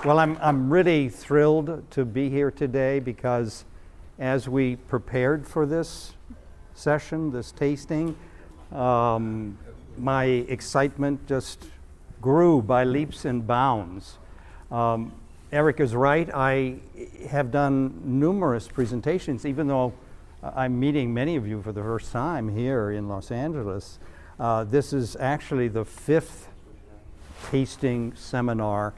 Well, I'm really thrilled to be here today because as we prepared for this session, this tasting, my excitement just grew by leaps and bounds. Eric is right. I have done numerous presentations, even though I'm meeting many of you for the first time here in Los Angeles. This is actually the 5th tasting seminar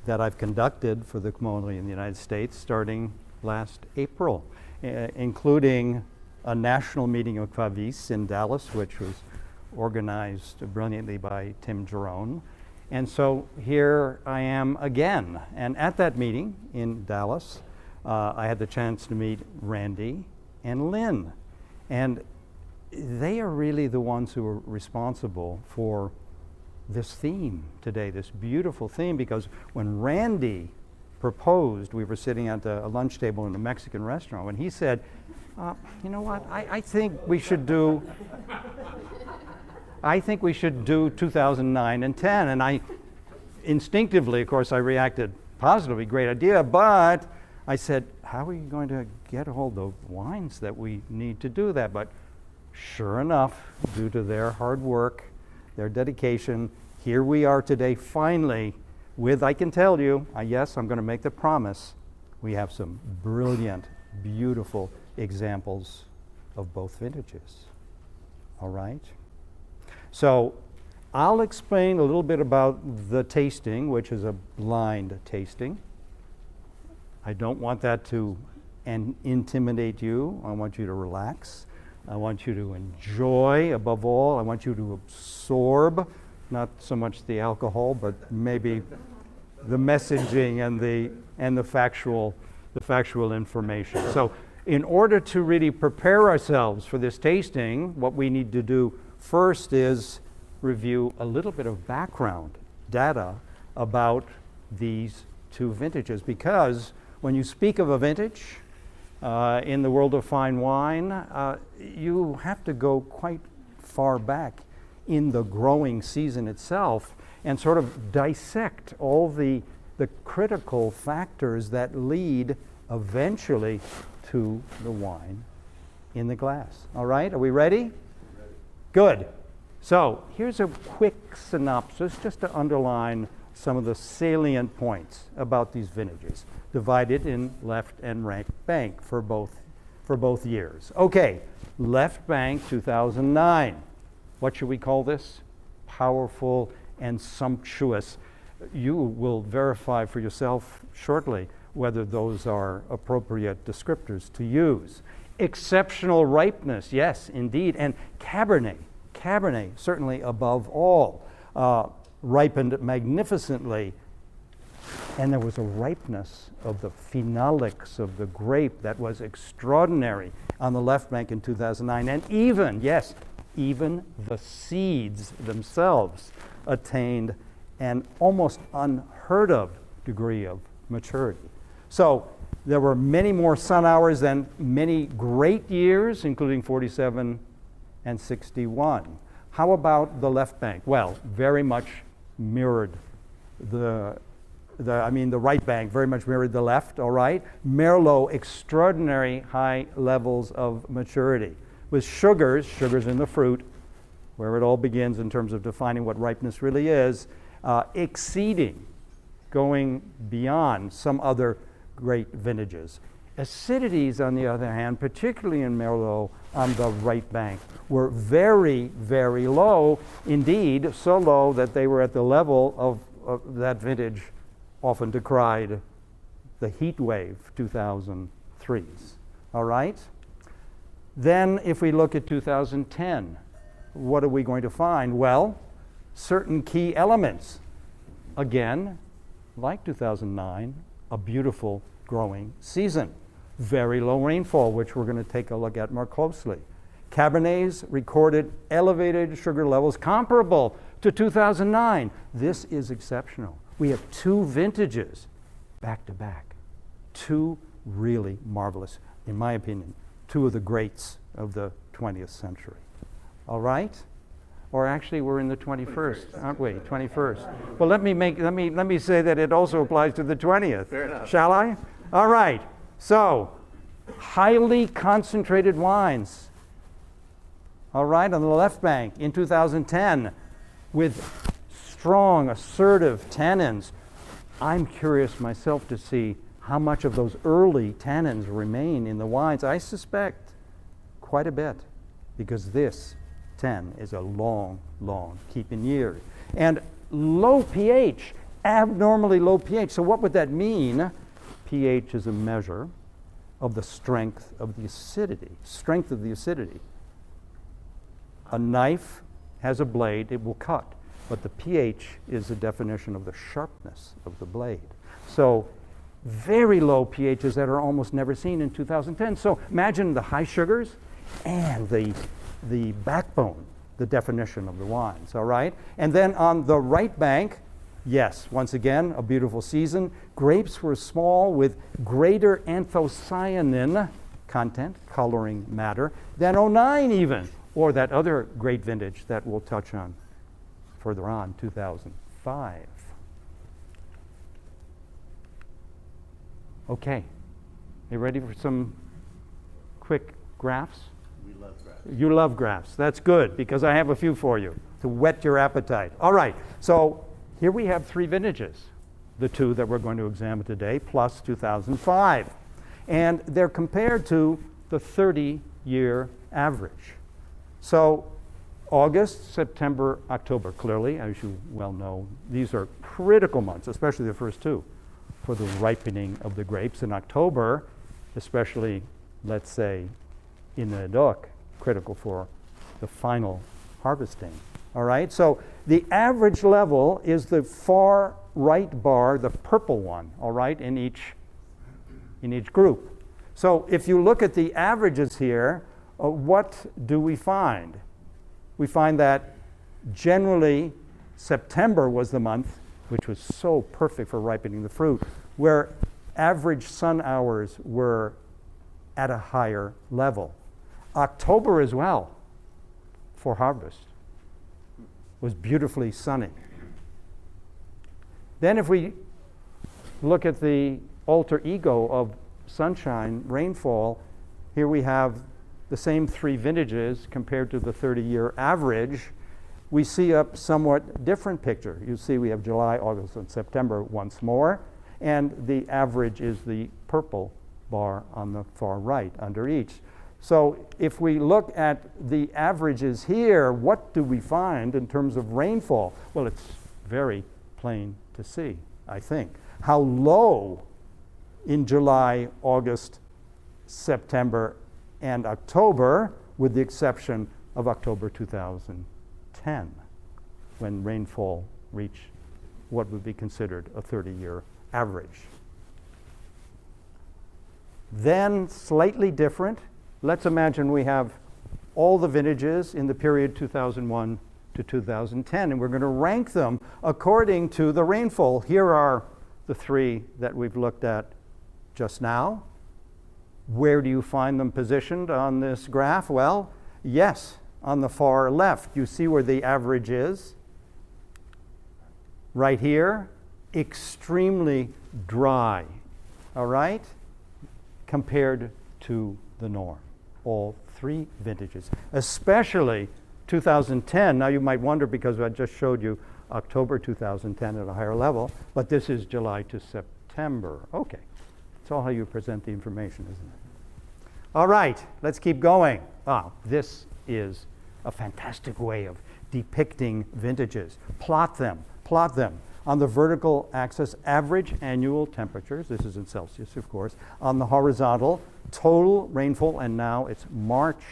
that I've conducted for the Commanderie in the United States starting last April, including a national meeting of Clavis in Dallas, which was organized brilliantly by Tim Jerome. And so here I am again. And at that meeting in Dallas, I had the chance to meet Randy and Lynn. And they are really the ones who are responsible for this theme today, this beautiful theme, because when Randy proposed, we were sitting at a lunch table in a Mexican restaurant, when he said, you know what, I think we should do 2009 and 10. And I instinctively, of course, I reacted positively, great idea, but I said, how are you going to get a hold of wines that we need to do that? But sure enough, due to their hard work, their dedication, here we are today finally with, I can tell you, yes, I'm going to make the promise, we have some brilliant, beautiful examples of both vintages. All right? So I'll explain a little bit about the tasting, which is a blind tasting. I don't want that to intimidate you. I want you to relax. I want you to enjoy, above all. I want you to absorb, not so much the alcohol, but maybe the messaging and the factual information. So in order to really prepare ourselves for this tasting, what we need to do first is review a little bit of background data about these two vintages, because when you speak of a vintage, in the world of fine wine, you have to go quite far back in the growing season itself and sort of dissect all the critical factors that lead eventually to the wine in the glass. All right, are we ready? Good. So here's a quick synopsis just to underline some of the salient points about these vintages, divided in left and right bank for both years. Okay, left bank 2009. What should we call this? Powerful and sumptuous. You will verify for yourself shortly whether those are appropriate descriptors to use. Exceptional ripeness, yes, indeed, and Cabernet, certainly above all, ripened magnificently. And there was a ripeness of the phenolics of the grape that was extraordinary on the left bank in 2009. And even the seeds themselves attained an almost unheard of degree of maturity. So there were many more sun hours than many great years, including 47 and 61. How about the left bank? Well, very much mirrored the right bank very much mirrored the left, all right? Merlot, extraordinary high levels of maturity. With sugars in the fruit, where it all begins in terms of defining what ripeness really is, exceeding, going beyond some other great vintages. Acidities, on the other hand, particularly in Merlot on the right bank, were very, very low, indeed so low that they were at the level of that vintage often decried the heat wave 2003s. All right? Then if we look at 2010, what are we going to find? Well, certain key elements. Again, like 2009, a beautiful growing season. Very low rainfall, which we're going to take a look at more closely. Cabernets recorded elevated sugar levels comparable to 2009. This is exceptional. We have two vintages back to back. Two really marvelous, in my opinion, two of the greats of the 20th century. All right? Or actually, we're in the 21st, aren't we? 21st. Well, let me say that it also applies to the 20th. Fair enough. Shall I? All right. So, highly concentrated wines. All right, on the left bank in 2010, with strong, assertive tannins. I'm curious myself to see how much of those early tannins remain in the wines. I suspect quite a bit, because this 10 is a long, long keeping year. And low pH, abnormally low pH. So what would that mean? pH is a measure of the strength of the acidity. Strength of the acidity. A knife has a blade, it will cut. But the pH is a definition of the sharpness of the blade. So very low pHs that are almost never seen in 2010. So imagine the high sugars and the backbone, the definition of the wines, all right? And then on the right bank, yes, once again, a beautiful season. Grapes were small with greater anthocyanin content, coloring matter, than '09 even, or that other great vintage that we'll touch on further on, 2005. Okay, you ready for some quick graphs? We love graphs. You love graphs. That's good, because I have a few for you to whet your appetite. All right, so here we have 3 vintages, the 2 that we're going to examine today, plus 2005. And they're compared to the 30-year average. So August, September, October, clearly, as you well know, these are critical months, especially the first 2, for the ripening of the grapes. In October, especially, let's say, in the Medoc, critical for the final harvesting. All right, so the average level is the far right bar, the purple one, all right, in each group. So if you look at the averages here, what do we find? We find that generally September was the month which was so perfect for ripening the fruit, where average sun hours were at a higher level. October as well, for harvest, was beautifully sunny. Then if we look at the alter ego of sunshine, rainfall, here we have the same 3 vintages compared to the 30-year average. We see a somewhat different picture. You see we have July, August, and September once more, and the average is the purple bar on the far right under each. So if we look at the averages here, what do we find in terms of rainfall? Well, it's very plain to see, I think. How low in July, August, September, and October, with the exception of October 2010, when rainfall reached what would be considered a 30-year average. Then, slightly different, let's imagine we have all the vintages in the period 2001 to 2010, and we're going to rank them according to the rainfall. Here are the 3 that we've looked at just now. Where do you find them positioned on this graph? Well, yes, on the far left. You see where the average is. Right here, extremely dry, all right, compared to the norm. All 3 vintages, especially 2010. Now you might wonder, because I just showed you October 2010 at a higher level, but this is July to September. Okay, it's all how you present the information, isn't it? All right, let's keep going. This is a fantastic way of depicting vintages. Plot them. On the vertical axis, average annual temperatures. This is in Celsius, of course. On the horizontal, total rainfall, and now it's March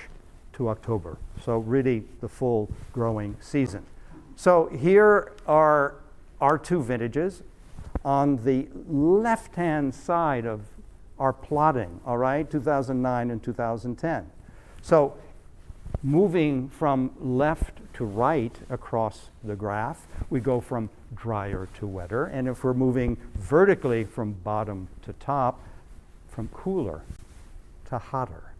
to October. So really the full growing season. So here are our 2 vintages. On the left-hand side of our plotting, all right, 2009 and 2010. So moving from left to right across the graph, we go from drier to wetter. And if we're moving vertically from bottom to top, from cooler to hotter.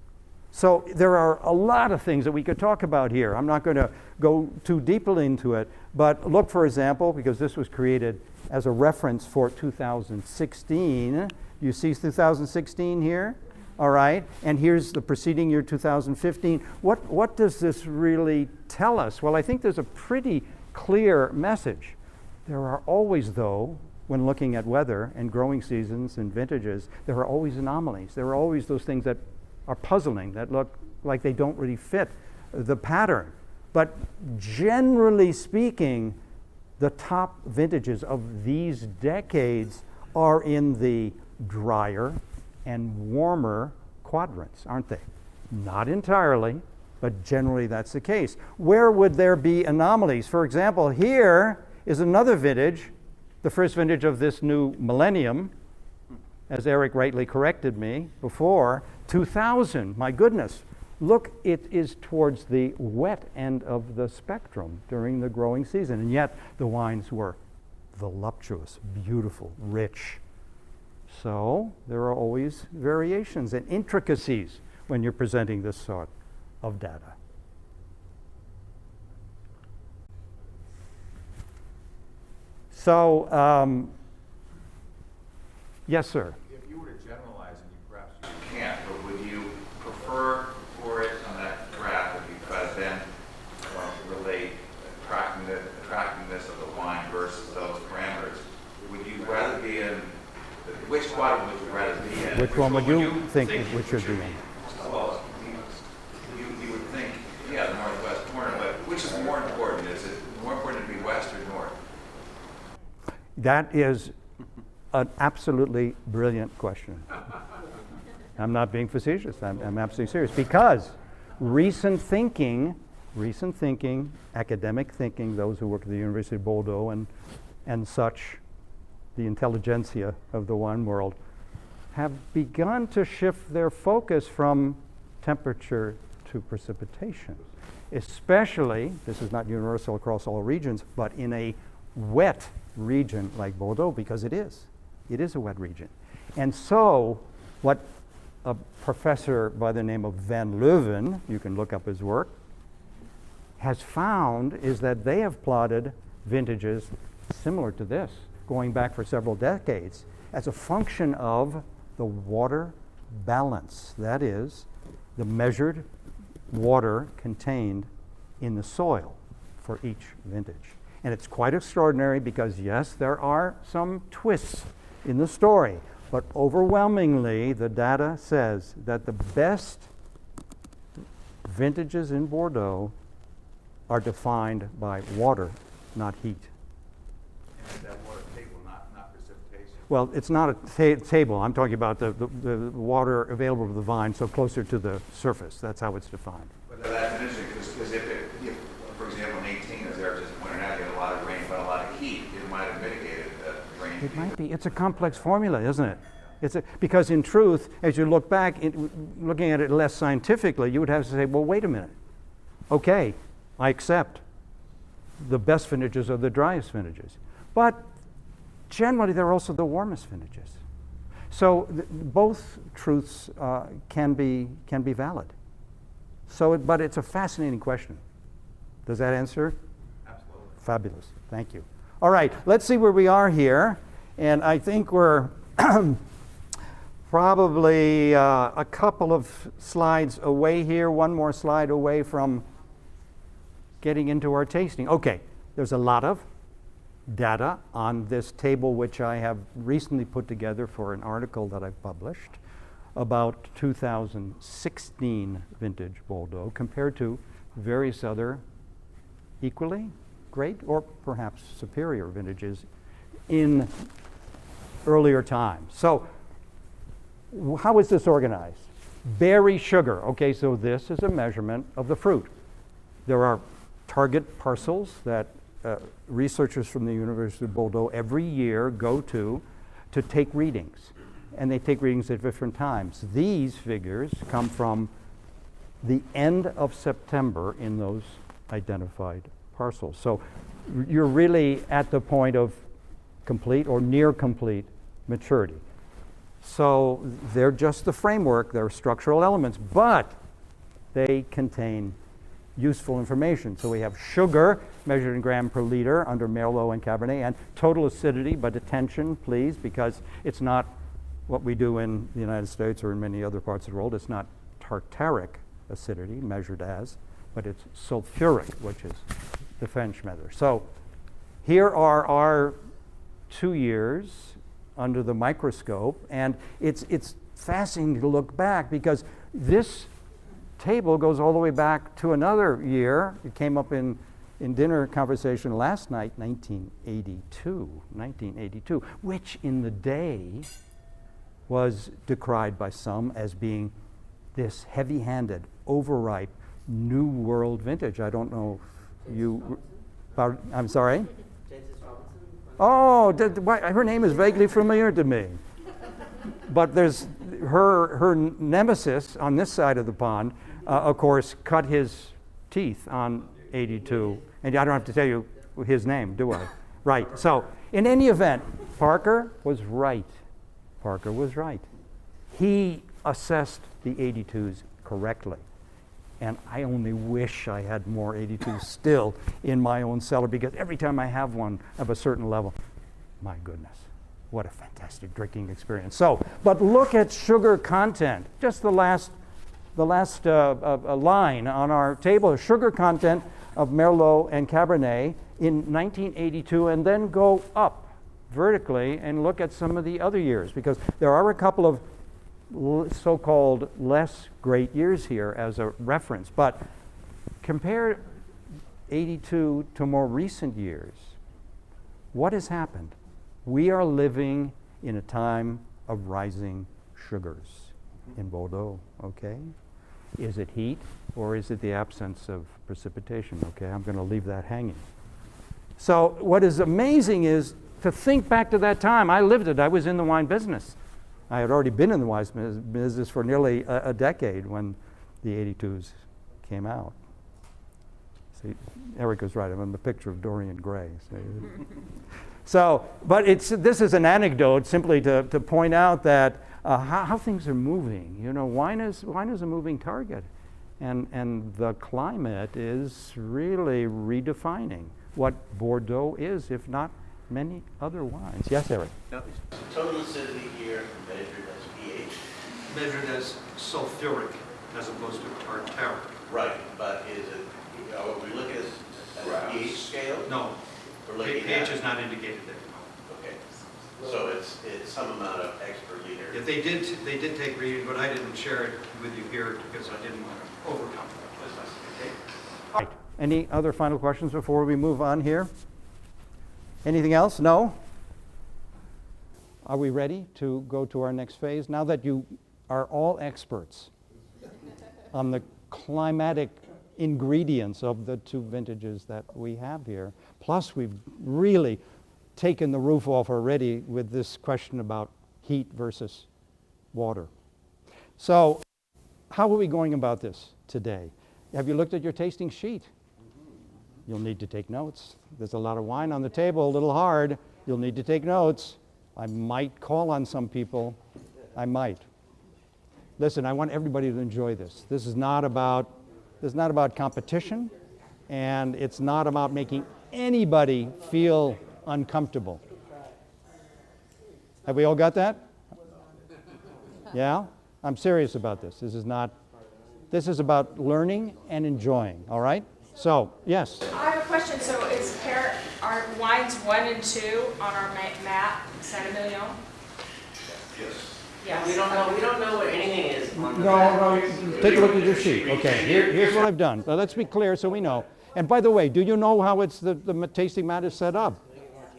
So there are a lot of things that we could talk about here. I'm not going to go too deeply into it, but look, for example, because this was created as a reference for 2016. You see 2016 here? All right, and here's the preceding year, 2015. What does this really tell us? Well, I think there's a pretty clear message. There are always, though, when looking at weather and growing seasons and vintages, there are always anomalies. There are always those things that are puzzling, that look like they don't really fit the pattern. But generally speaking, the top vintages of these decades are in the drier and warmer quadrants, aren't they? Not entirely, but generally that's the case. Where would there be anomalies? For example, here is another vintage, the first vintage of this new millennium, as Eric rightly corrected me before, 2000. My goodness, look, it is towards the wet end of the spectrum during the growing season, and yet the wines were voluptuous, beautiful, rich. So there are always variations and intricacies when you're presenting this sort of data. So, yes, sir. If you were to generalize, and you perhaps you can't, but would you prefer for it on that graph if you try to then relate attractiveness of the wine versus those parameters? Would you rather be in which quadrant would you rather be in? Which one would you think we should be in? Well, you would think, yeah, the northwest corner, but which is more important? Is it more important to be west or north? That is an absolutely brilliant question. I'm not being facetious. I'm absolutely serious. Because recent thinking, academic thinking, those who work at the University of Bordeaux and such, the intelligentsia of the wine world, have begun to shift their focus from temperature to precipitation. Especially, this is not universal across all regions, but in a wet region like Bordeaux, because it is a wet region. And so what a professor by the name of Van Leuven, you can look up his work, has found is that they have plotted vintages similar to this, going back for several decades, as a function of the water balance. That is, the measured water contained in the soil for each vintage. And it's quite extraordinary because, yes, there are some twists in the story, but overwhelmingly the data says that the best vintages in Bordeaux are defined by water, not heat. And that water table, not precipitation. Well, it's not a table. I'm talking about the water available to the vine, so closer to the surface. That's how it's defined. But that's interesting because if, for example, in 18, as Eric just pointed out, you had a lot of rain but a lot of heat, it might have mitigated the rain. It might be. It's a complex formula, isn't it? Because in truth, as you look back, looking at it less scientifically, you would have to say, well, wait a minute. Okay, I accept the best vintages are the driest vintages. But generally, they're also the warmest vintages. So both truths can be valid. So, but it's a fascinating question. Does that answer? Absolutely. Fabulous. Thank you. All right, let's see where we are here. And I think we're probably a couple of slides away here, one more slide away from getting into our tasting. Okay, there's a lot of data on this table, which I have recently put together for an article that I've published about 2016 vintage Bordeaux compared to various other equally great or perhaps superior vintages in earlier times. So how is this organized? Berry sugar. Okay, so this is a measurement of the fruit. There are target parcels that researchers from the University of Bordeaux every year go to take readings. And they take readings at different times. These figures come from the end of September in those identified parcels. So you're really at the point of complete or near complete maturity. So they're just the framework, they're structural elements, but they contain useful information. So we have sugar measured in gram per liter under Merlot and Cabernet, and total acidity, but attention please, because it's not what we do in the United States or in many other parts of the world. It's not tartaric acidity measured as, but it's sulfuric, which is the French measure. So here are our 2 years under the microscope, and it's fascinating to look back because this table goes all the way back to another year. It came up in dinner conversation last night, 1982, which in the day was decried by some as being this heavy-handed, overripe, New World vintage. I don't know if you... I'm sorry? Oh, her name is vaguely familiar to me. But there's her nemesis on this side of the pond, of course, cut his teeth on 82. And I don't have to tell you his name, do I? Right. So in any event, Parker was right. Parker was right. He assessed the 82s correctly. And I only wish I had more 82s still in my own cellar, because every time I have one of a certain level, my goodness, what a fantastic drinking experience. So, but look at sugar content. Just the last line on our table, sugar content of Merlot and Cabernet in 1982, and then go up vertically and look at some of the other years, because there are a couple of so-called less great years here as a reference. But compare 82 to more recent years. What has happened? We are living in a time of rising sugars in Bordeaux, okay? Is it heat or is it the absence of precipitation? Okay, I'm going to leave that hanging. So what is amazing is to think back to that time. I lived it. I was in the wine business. I had already been in the wine business for nearly a decade when the 82s came out. See, Eric was right. I'm on the picture of Dorian Gray. So, but this is an anecdote simply to point out that how things are moving. You know, wine is a moving target, and the climate is really redefining what Bordeaux is, if not many other wines. Yes, Eric? Now, total acidity here measured as pH. Measured as sulfuric as opposed to tartaric. Right, but is it, are we looking at a pH scale? No, We're looking pH at, is not indicated there. okay. So it's some amount of extra liter. If they did take reading, but I didn't share it with you here because I didn't want to overcome it. Okay? Right. Any other final questions before we move on here? Anything else? No? Are we ready to go to our next phase? Now that you are all experts on the climatic ingredients of the two vintages that we have here, plus we've really taken the roof off already with this question about heat versus water. So how are we going about this today? Have you looked at your tasting sheet? You'll need to take notes. There's a lot of wine on the table, a little hard. You'll need to take notes. I might call on some people. I might. Listen, I want everybody to enjoy this. This is not about competition, and it's not about making anybody feel uncomfortable. Have we all got that? Yeah? I'm serious about this. This is about learning and enjoying, all right? So, yes? I have a question. So is Pear, are wines 1 and 2 on our map, Saint-Emilion? Yes. Yes. We don't know what anything is on the No, take a look at your sheet. Okay, here's what I've done. Now, let's be clear so we know. And by the way, do you know how it's the tasting mat is set up?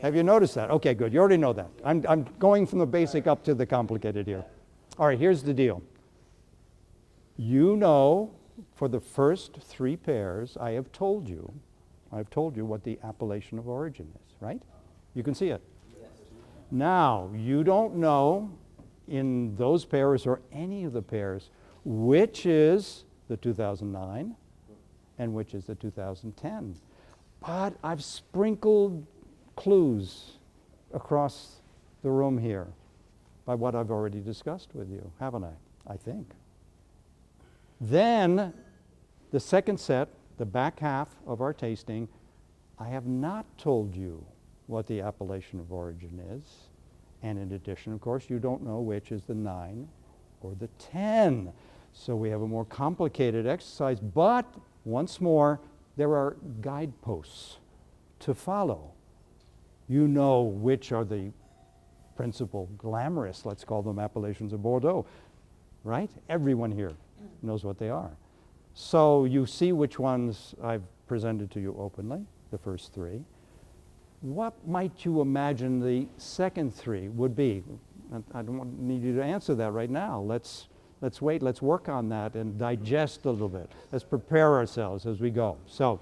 Have you noticed that? Okay, good. You already know that. I'm going from the basic up to the complicated here. All right, here's the deal. You know, for the first 3 pairs, I've told you what the appellation of origin is, right? You can see it. Yes. Now, you don't know in those pairs or any of the pairs which is the 2009 and which is the 2010. But I've sprinkled clues across the room here by what I've already discussed with you, haven't I? I think. Then The second set, the back half of our tasting, I have not told you what the appellation of origin is. And in addition, of course, you don't know which is the 9 or the 10. So we have a more complicated exercise, but once more, there are guideposts to follow. You know which are the principal glamorous, let's call them appellations of Bordeaux, right? Everyone here knows what they are. So you see which ones I've presented to you openly, the first 3. What might you imagine the second 3 would be? I don't need you to answer that right now. Let's wait, let's work on that and digest a little bit. Let's prepare ourselves as we go. So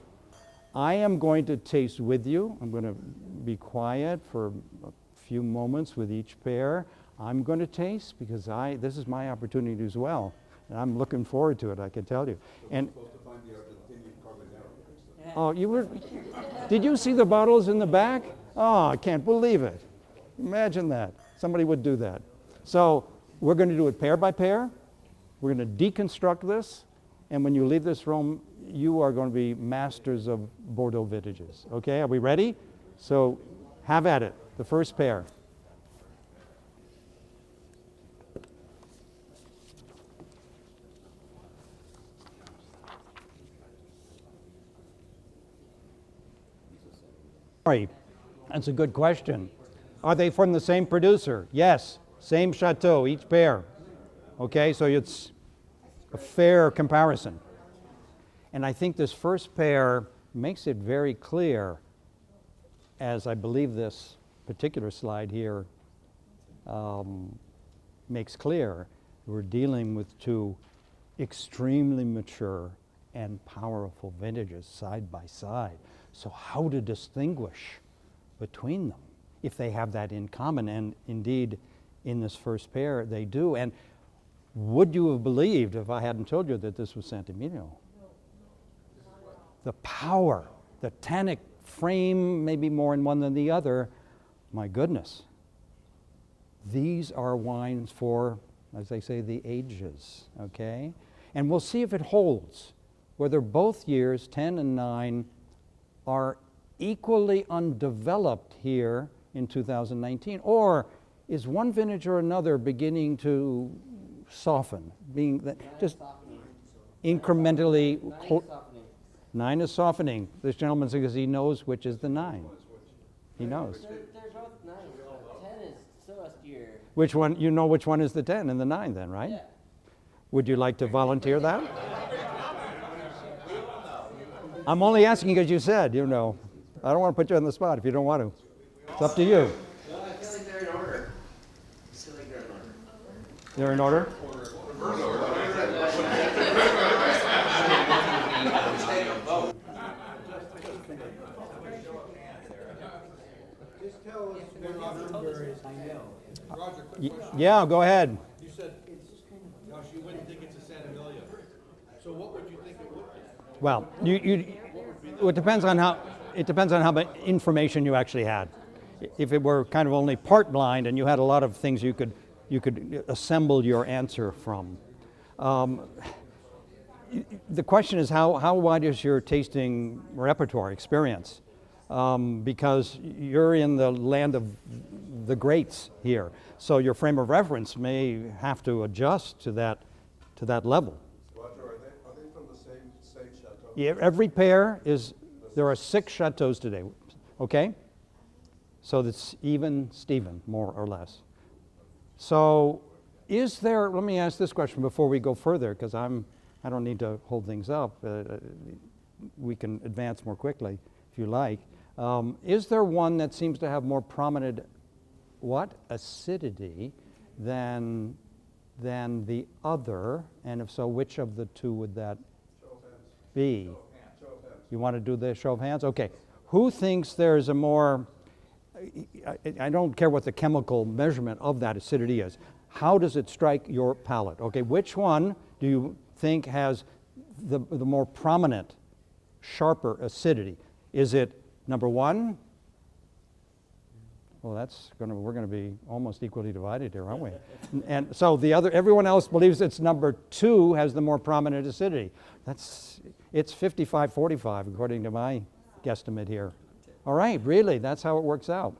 I am going to taste with you. I'm going to be quiet for a few moments with each pair. I'm going to taste because this is my opportunity as well. And I'm looking forward to it, I can tell you. And oh, did you see the bottles in the back? Oh, I can't believe it. Imagine that. Somebody would do that. So we're going to do it pair by pair. We're going to deconstruct this. And when you leave this room, you are going to be masters of Bordeaux vintages. Okay, are we ready? So have at it. The first pair. Sorry, that's a good question. Are they from the same producer? Yes, same chateau, each pair. Okay, so it's a fair comparison. And I think this first pair makes it very clear, as I believe this particular slide here makes clear, we're dealing with 2 extremely mature and powerful vintages side by side. So how to distinguish between them if they have that in common? And indeed, in this first pair, they do. And would you have believed if I hadn't told you that this was Sant'Emilio? The power, the tannic frame, maybe more in one than the other. My goodness. These are wines for, as they say, the ages, okay? And we'll see if it holds, whether both years, 10 and 9, are equally undeveloped here in 2019, or is one vintage or another beginning to soften, being just incrementally. 9 is softening. This gentleman says he knows which is the 9. He knows. They're both 9. 10 is so austere. Which one? You know which one is the 10 and the 9 then, right? Yeah. Would you like to volunteer that? I'm only asking because you said, you know. I don't want to put you on the spot if you don't want to. It's up to you. I feel like they're in order. I feel like they're in order. They're in order? Just tell us what other berries you know. Roger, quick question. Yeah, go ahead. You said, Josh, you wouldn't think it's a Sant'Emilio. So what would you think it would be? Well, it depends on how much information you actually had. If it were kind of only part blind and you had a lot of things you could assemble your answer from. The question is how wide is your tasting repertoire experience? Because you're in the land of the greats here, so your frame of reference may have to adjust to that level. Roger, are they from the same chateau? Yeah, every pair is. There are 6 chateaux today. Okay, so that's even Steven, more or less. So, is there? Let me ask this question before we go further, because I don't need to hold things up. We can advance more quickly if you like. Is there one that seems to have more prominent acidity than the other? And if so, which of the 2 would that be? You want to do the show of hands? Okay. Who thinks there's a more, I don't care what the chemical measurement of that acidity is. How does it strike your palate? Okay, which one do you think has the more prominent, sharper acidity? Is it number 1, Well, we're going to be almost equally divided here, aren't we? And so everyone else believes it's number 2 has the more prominent acidity. It's 55-45 according to my guesstimate here. All right, really, that's how it works out.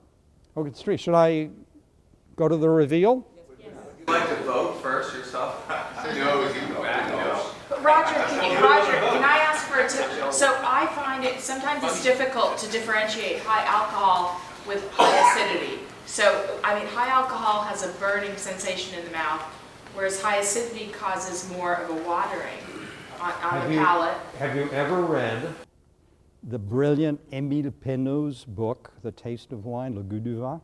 Okay, Street, should I go to the reveal? Would you like to vote first yourself? No, you go. But Roger, can I ask for a tip? So I find it, sometimes it's difficult to differentiate high alcohol with high acidity. So, I mean, high alcohol has a burning sensation in the mouth, whereas high acidity causes more of a watering on the palate. Have you ever read the brilliant Émile Penneau's book, The Taste of Wine, Le Goût du Vin?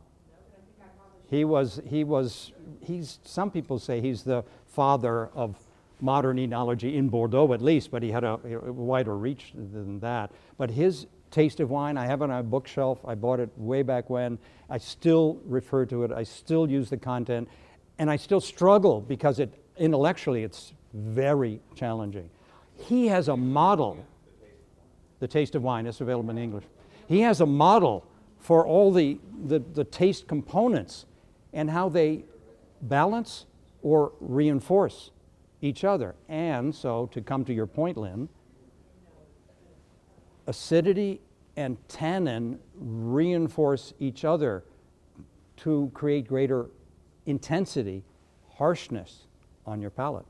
Some people say he's the father of modern enology in Bordeaux at least, but he had a wider reach than that. But his Taste of Wine, I have it on a bookshelf. I bought it way back when. I still refer to it. I still use the content. And I still struggle because intellectually it's very challenging. He has a model, The Taste of Wine, it's available in English. He has a model for all the taste components and how they balance or reinforce each other. And so, to come to your point, Lynn, acidity and tannin reinforce each other to create greater intensity, harshness on your palate.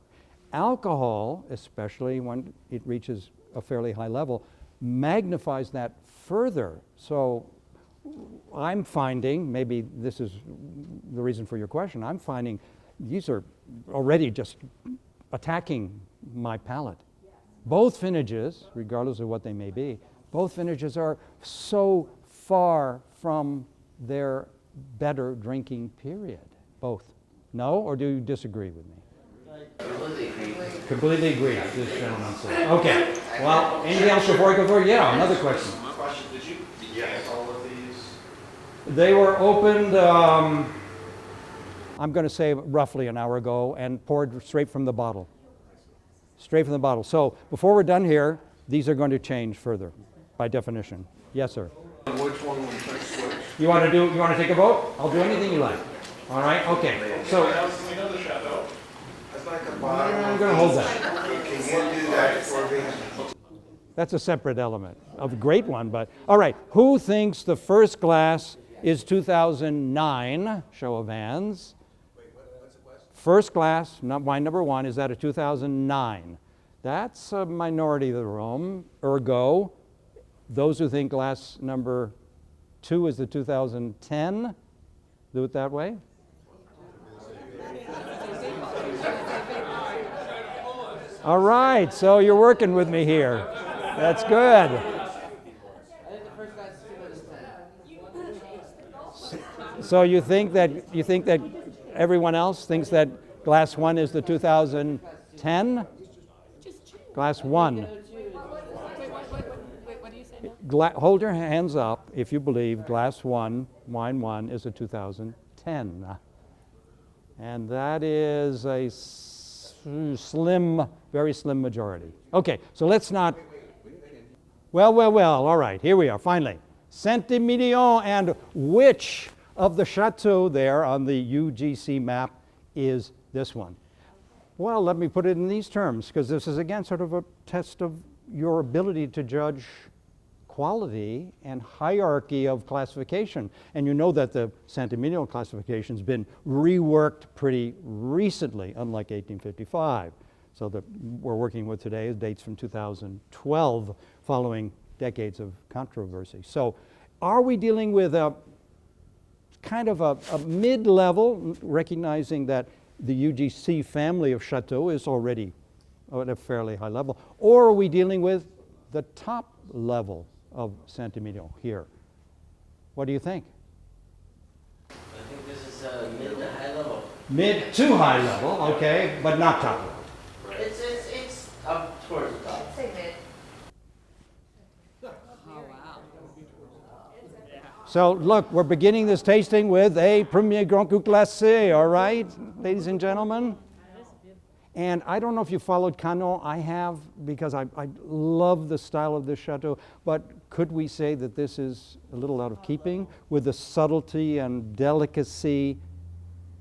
Alcohol, especially when it reaches a fairly high level, magnifies that further. So I'm finding, maybe this is the reason for your question, I'm finding these are already just attacking my palate. Both vintages, regardless of what they may be, both vintages are so far from their better drinking period. Both. No? Or do you disagree with me? Completely agree, this gentleman said. Okay. Well, anything else before I go forward? Yeah, another question. Did you get all of these? They were opened, I'm going to say roughly an hour ago, and poured straight from the bottle. Straight from the bottle. So before we're done here, these are going to change further, by definition. Yes, sir. Which one will take which? You want to take a vote? I'll do anything you like. All right. Okay. So We know the chateau. I'd like a bottle. I'm going to hold that. Can you do that for me? That's a separate element of a great one. But all right. Who thinks the first glass is 2009? Show of hands. First glass, wine number 1, is that a 2009? That's a minority of the room. Ergo, those who think glass number 2 is the 2010, do it that way. All right, so you're working with me here. That's good. I think the first glass is 2010. So you think that everyone else thinks that glass 1 is the 2010? Glass 1. Wait, what do you say now? Hold your hands up if you believe glass 1, wine 1, is a 2010. And that is a slim, very slim majority. Okay, so let's not... Well, all right, here we are, finally. Saint-Emilion, and which of the chateaux there on the UGC map is this one? Well, let me put it in these terms, because this is, again, sort of a test of your ability to judge quality and hierarchy of classification. And you know that the Saint-Emilion classification has been reworked pretty recently, unlike 1855. So that we're working with today dates from 2012, following decades of controversy. So are we dealing with a kind of a mid-level, recognizing that the UGC family of chateau is already at a fairly high level, or are we dealing with the top level of Saint-Emilion here? What do you think? I think this is mid to high level. Mid to high level, okay, but not top level. It's up towards the top. Say mid. So look, we're beginning this tasting with a Premier Grand Cru Classé, all right, ladies and gentlemen? And I don't know if you followed Canon. I have, because I love the style of this chateau. But could we say that this is a little out of keeping with the subtlety and delicacy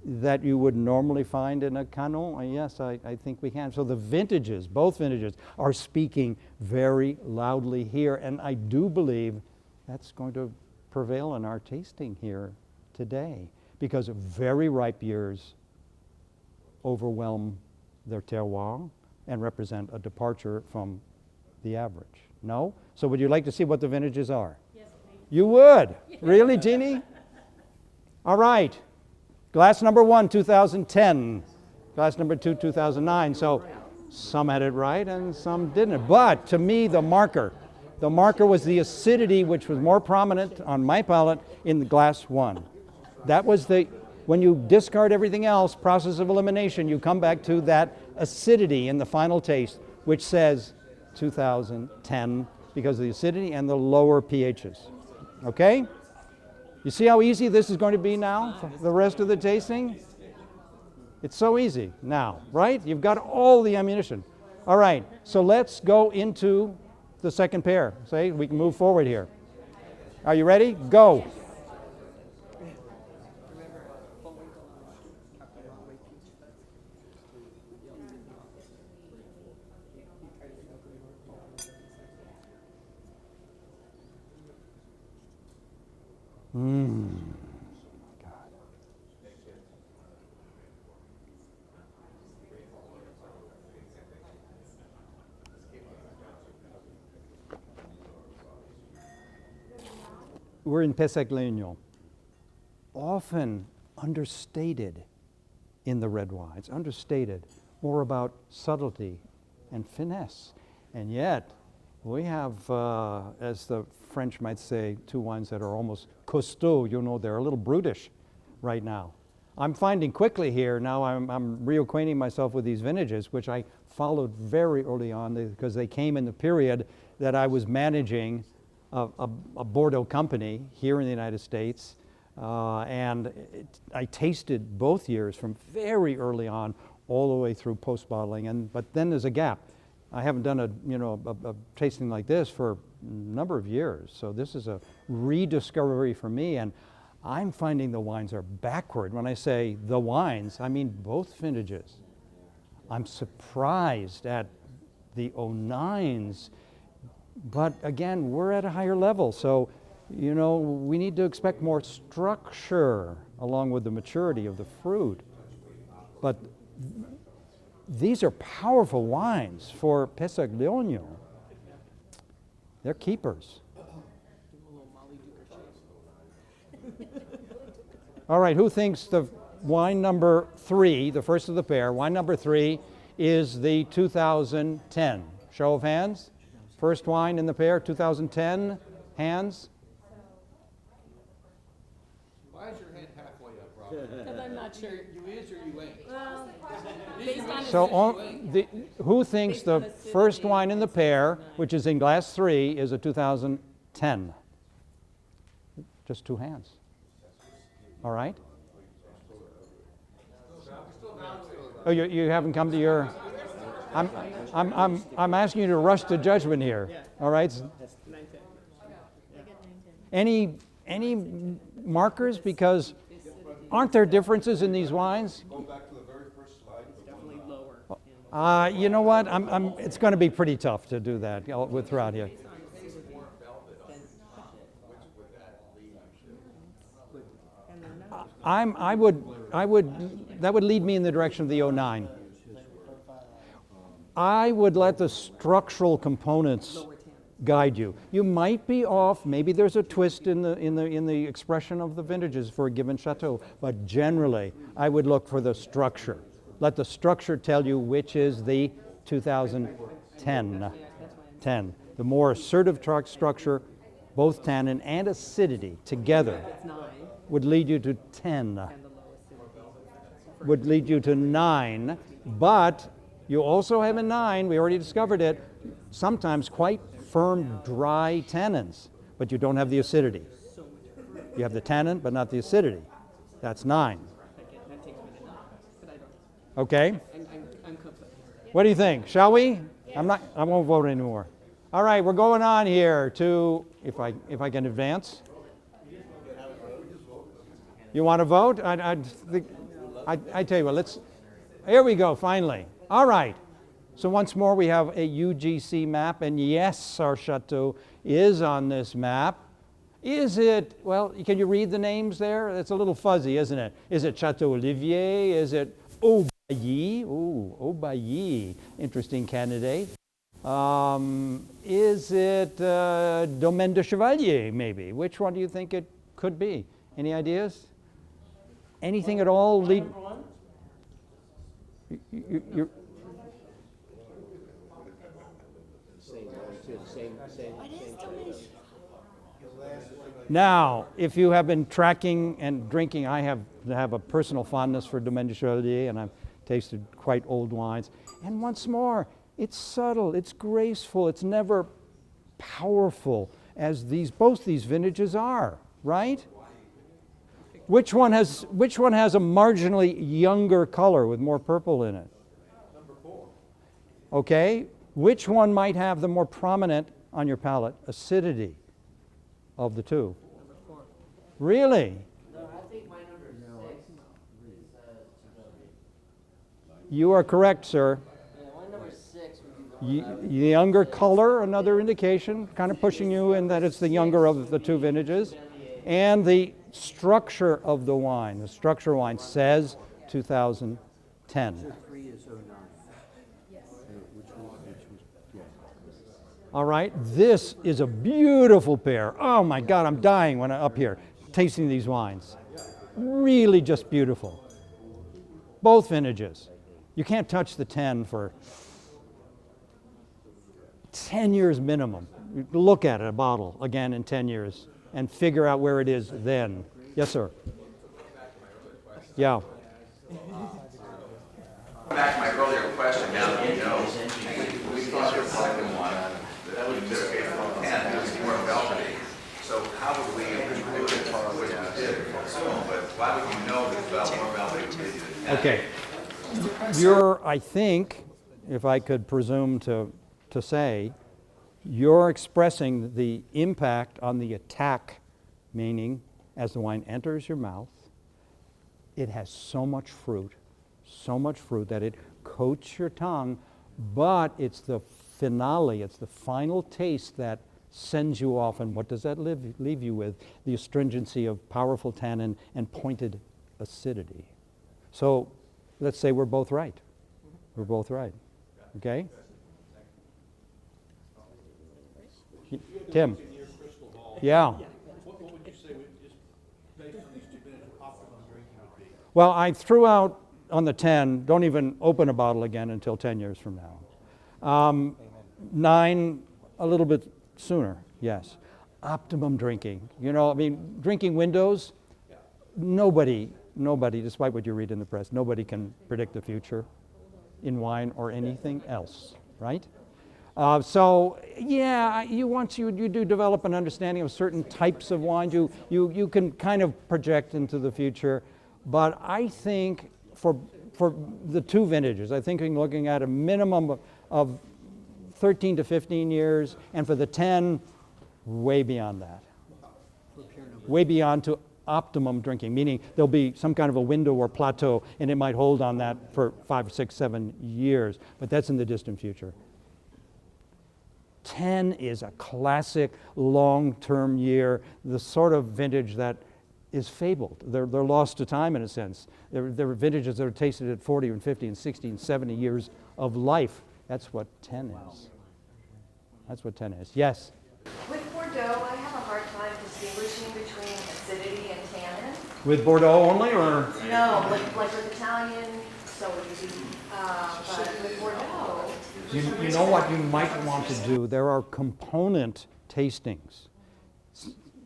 that you would normally find in a Canon? Yes, I think we can. So the vintages, both vintages, are speaking very loudly here. And I do believe that's going to prevail in our tasting here today, because very ripe years overwhelm their terroir and represent a departure from the average. No? So would you like to see what the vintages are? Yes, please. You would? Really, Jeannie? All right. Glass number 1, 2010. Glass number 2, 2009. So some had it right and some didn't. But to me, the marker was the acidity, which was more prominent on my palate in the glass 1. That was when you discard everything else, process of elimination, you come back to that acidity in the final taste, which says 2010 because of the acidity and the lower pHs. Okay? You see how easy this is going to be now for the rest of the tasting? It's so easy now, right? You've got all the ammunition. All right, so let's go into the second pair. Say, we can move forward here. Are you ready? Go. God. We're in Pessac-Leognan. Often understated in the red wines, understated, more about subtlety and finesse. And yet, we have, as the French might say, two wines that are almost costaud. You know, they're a little brutish right now. I'm finding quickly here, now I'm reacquainting myself with these vintages, which I followed very early on because they came in the period that I was managing a Bordeaux company here in the United States. I tasted both years from very early on all the way through post-bottling, but then there's a gap. I haven't done a tasting like this for a number of years, so this is a rediscovery for me, and I'm finding the wines are backward. When I say the wines, I mean both vintages. I'm surprised at the 09s, but again, we're at a higher level, so we need to expect more structure along with the maturity of the fruit. But these are powerful wines for Pessac-Leognan. They're keepers. All right, who thinks the wine number 3, the first of the pair, wine number 3 is the 2010? Show of hands. First wine in the pair, 2010. Hands. Why is your hand halfway up, Robert? Because I'm not sure. You is or you ain't? Well, based on So who thinks the first wine in the pair, which is in glass 3, is a 2010? Just two hands. All right. Oh, you haven't come to your. I'm asking you to rush to judgment here. All right. Any markers? Because aren't there differences in these wines? Go back to the very first slide. definitely lower. You know what? It's going to be pretty tough to do that throughout here. That would lead me in the direction of the 09. I would let the structural components guide you. You might be off. Maybe there's a twist in the expression of the vintages for a given chateau, but generally, I would look for the structure. Let the structure tell you which is the 2010. The more assertive structure, both tannin and acidity together, would lead you to 10. Would lead you to 9, but you also have a 9, we already discovered it, sometimes quite firm, dry tannins, but you don't have the acidity. You have the tannin, but not the acidity. That's 9. That takes me to 9, but I don't. Okay? I'm conflicted. What do you think? Shall we? I won't vote anymore. All right, we're going on here to, if I can advance. You want to vote? I tell you what, here we go, finally. All right. So once more, we have a UGC map, and yes, our chateau is on this map. Is it, well, can you read the names there? It's a little fuzzy, isn't it? Is it Chateau Olivier? Is it Aubailly? Ooh, Aubailly, interesting candidate. Is it Domaine de Chevalier, maybe? Which one do you think it could be? Any ideas? Anything at all? You're Now, if you have been tracking and drinking, I have a personal fondness for Domaine de Chevalier, and I've tasted quite old wines. And once more, it's subtle, it's graceful, it's never powerful as both these vintages are, right? Which one has a marginally younger color with more purple in it? Number 4. Okay. Which one might have the more prominent on your palate acidity of the two? Really? No, I think my number 6 is You are correct, sir. yeah, my number 6 would be the one. The younger color, another indication, kind of pushing you in that it's the younger of the two vintages. And the structure of the wine. The structure of wine says 2010. All right, this is a beautiful pear. Oh my God, I'm dying when I'm up here tasting these wines. Really just beautiful. Both vintages. You can't touch the 10 for 10 years minimum. You look at it, a bottle, again in 10 years, and figure out where it is then. Yes, sir. Yeah. Back to my earlier question, now that you know, we thought there was like one that would anticipate from 10, it was more velvety. So how would we include it, which we did assume, but why would you know that it's more velvety than 10? Okay. I think, if I could presume to say, you're expressing the impact on the attack, meaning as the wine enters your mouth, it has so much fruit that it coats your tongue, but it's the finale, it's the final taste that sends you off. And what does that leave you with? The astringency of powerful tannin and pointed acidity. So let's say we're both right. We're both right. Okay? Tim. Yeah. What would you say is based on these 2 minutes optimum drinking would be? Well, I threw out on the 10, don't even open a bottle again until 10 years from now. 9, a little bit sooner, yes. Optimum drinking. You know, I mean, drinking windows, nobody, despite what you read in the press, nobody can predict the future in wine or anything else, right? So, yeah, once you do develop an understanding of certain types of wines, you can kind of project into the future. But I think for the 2 vintages, I think we're looking at a minimum of 13 to 15 years, and for the 10, way beyond that. Way beyond to optimum drinking, meaning there'll be some kind of a window or plateau, and it might hold on that for 5, 6, 7 years, but that's in the distant future. 10 is a classic long-term year, the sort of vintage that is fabled. They're lost to time in a sense. There are vintages that are tasted at 40 and 50 and 60 and 70 years of life. That's what 10 is. That's what 10 is. Yes? With Bordeaux, I have a hard time distinguishing between acidity and tannin. With Bordeaux only, or? No, like with Italian, so easy. But with Bordeaux, You know what you might want to do? There are component tastings.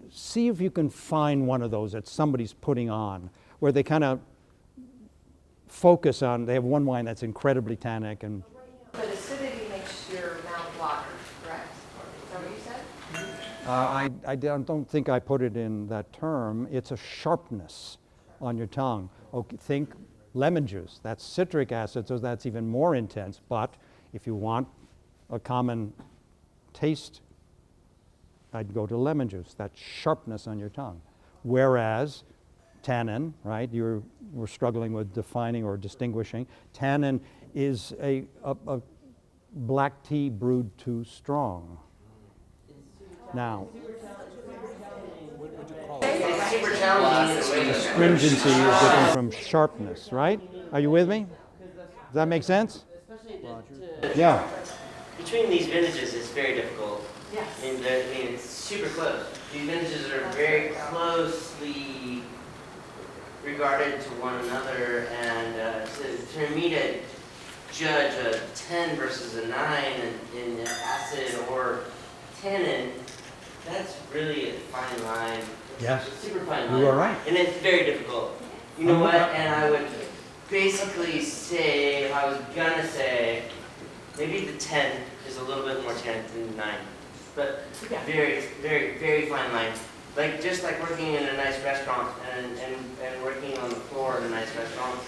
See if you can find one of those that somebody's putting on, where they kind of focus on, they have one wine that's incredibly tannic and but acidity makes your mouth water, correct? Is that what you said? I don't think I put it in that term. It's a sharpness on your tongue. Okay, think lemon juice. That's citric acid, so that's even more intense. But if you want a common taste, I'd go to lemon juice, that sharpness on your tongue. Whereas tannin, right, we're struggling with defining or distinguishing. Tannin is a black tea brewed too strong. Now, It's super challenging. astringency is different from sharpness, right? Are you with me? Does that make sense? Yeah. Between these vintages, it's very difficult. Yes. I mean, it's super close. These vintages are very closely regarded to one another, and for me to judge a 10 versus a 9 in acid or tannin, that's really a fine line. Yes. Super fine line. You are right. And it's very difficult. You know what? And I would basically say, if I was gonna say, maybe the 10 is a little bit more tannic than the 9. But very, very, very fine line. Like, just like working in a nice restaurant and working on the floor in a nice restaurant,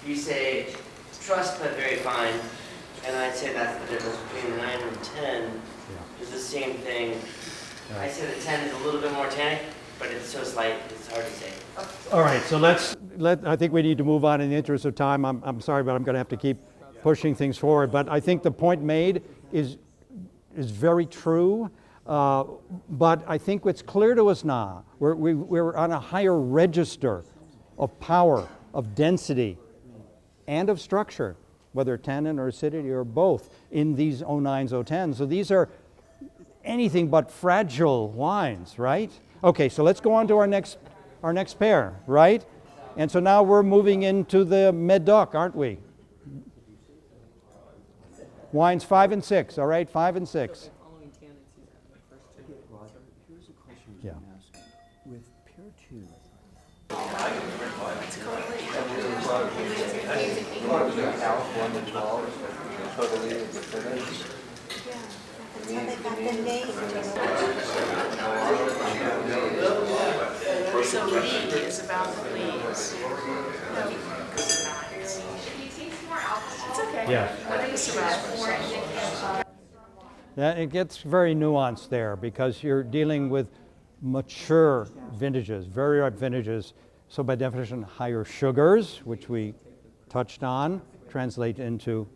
you say, trust but very fine. And I'd say that's the difference between the 9 and the 10. It's the same thing. I say the 10 is a little bit more tannic, but it's so slight, it's hard to say. All right, so I think we need to move on in the interest of time. I'm sorry, but I'm going to have to keep pushing things forward. But I think the point made is very true. But I think what's clear to us now, we're on a higher register of power, of density, and of structure, whether tannin or acidity or both, in these 09s, 010s. So these are anything but fragile wines, right? Okay, so let's go on to our next pair, right? And so now we're moving into the Medoc, aren't we? Wines 5 and 6, all right? 5 and 6. Here's a question Yeah. you can ask. With Pear 2, So lead is about the leaves. It's okay. Yeah. I think it's about It gets very nuanced there because you're dealing with mature vintages, very ripe vintages. So by definition, higher sugars, which we touched on, translate into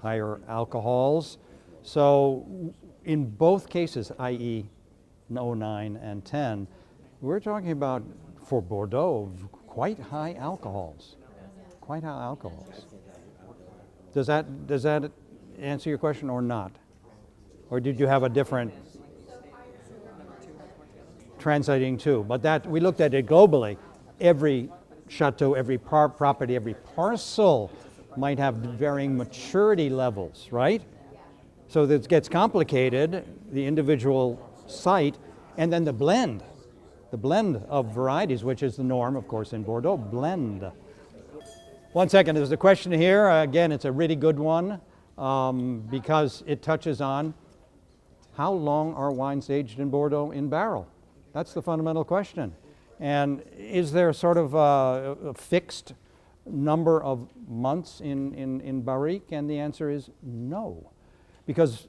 higher alcohols. So in both cases, i.e. 09 and 10, we're talking about, for Bordeaux, quite high alcohols. Quite high alcohols. Does that answer your question or not? Or did you have a different translating too? But that we looked at it globally. Every chateau, every property, every parcel might have varying maturity levels, right? So this gets complicated, the individual site, and then the blend of varieties, which is the norm, of course, in Bordeaux, blend. 1 second, there's a question here. Again, it's a really good one because it touches on how long are wines aged in Bordeaux in barrel? That's the fundamental question. And is there sort of a fixed number of months in barrique? And the answer is no. Because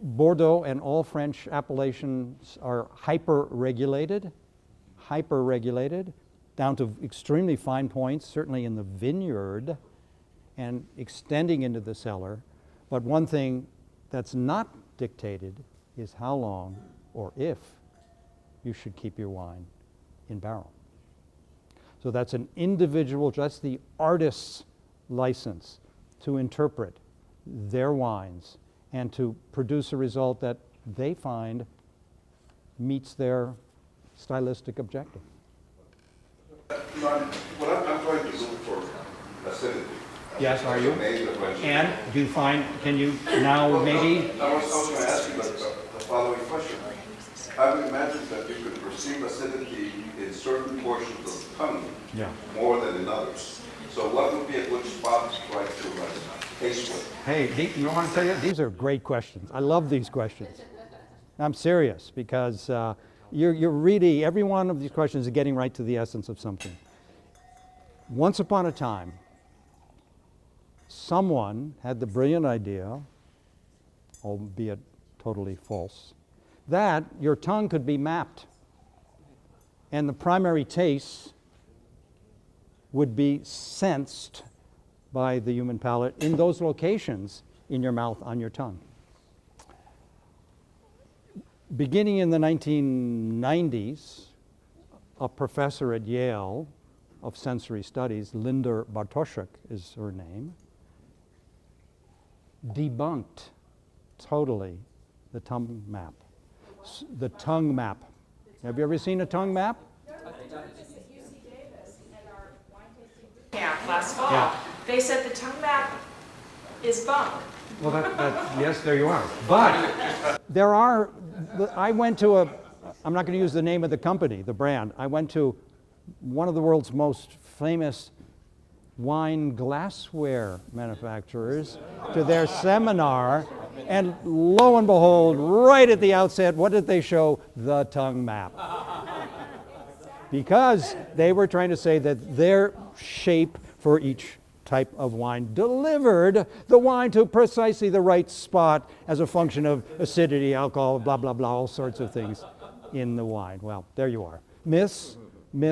Bordeaux and all French appellations are hyper-regulated, down to extremely fine points, certainly in the vineyard and extending into the cellar. But one thing that's not dictated is how long or if you should keep your wine in barrel. So that's an individual, just the artist's license to interpret their wines and to produce a result that they find meets their stylistic objective. What I'm trying to look for acidity. Yes, are you? Maybe the question. And do you find, can you now maybe? I was going to ask you the following question. I would imagine that you could perceive acidity in certain portions of the tongue more than in others. So what would be a good spot right to taste with? Hey, you know what I'm telling you? These are great questions. I love these questions. I'm serious because you're really, every one of these questions is getting right to the essence of something. once upon a time, someone had the brilliant idea, albeit totally false, that your tongue could be mapped and the primary tastes would be sensed by the human palate in those locations in your mouth, on your tongue. Beginning in the 1990s, a professor at Yale of sensory studies, Linda Bartoshuk is her name, debunked totally the tongue map. The tongue map. Have you ever seen a tongue map? Camp last fall. Yeah. They said the tongue map is bunk. Well, yes, there you are. But there are, I went to I'm not going to use the name of the company, the brand. I went to one of the world's most famous wine glassware manufacturers to their seminar, and lo and behold, right at the outset, what did they show? The tongue map. Because they were trying to say that their shape for each type of wine delivered the wine to precisely the right spot as a function of acidity, alcohol, blah, blah, blah, all sorts of things in the wine. Well, there you are. Myths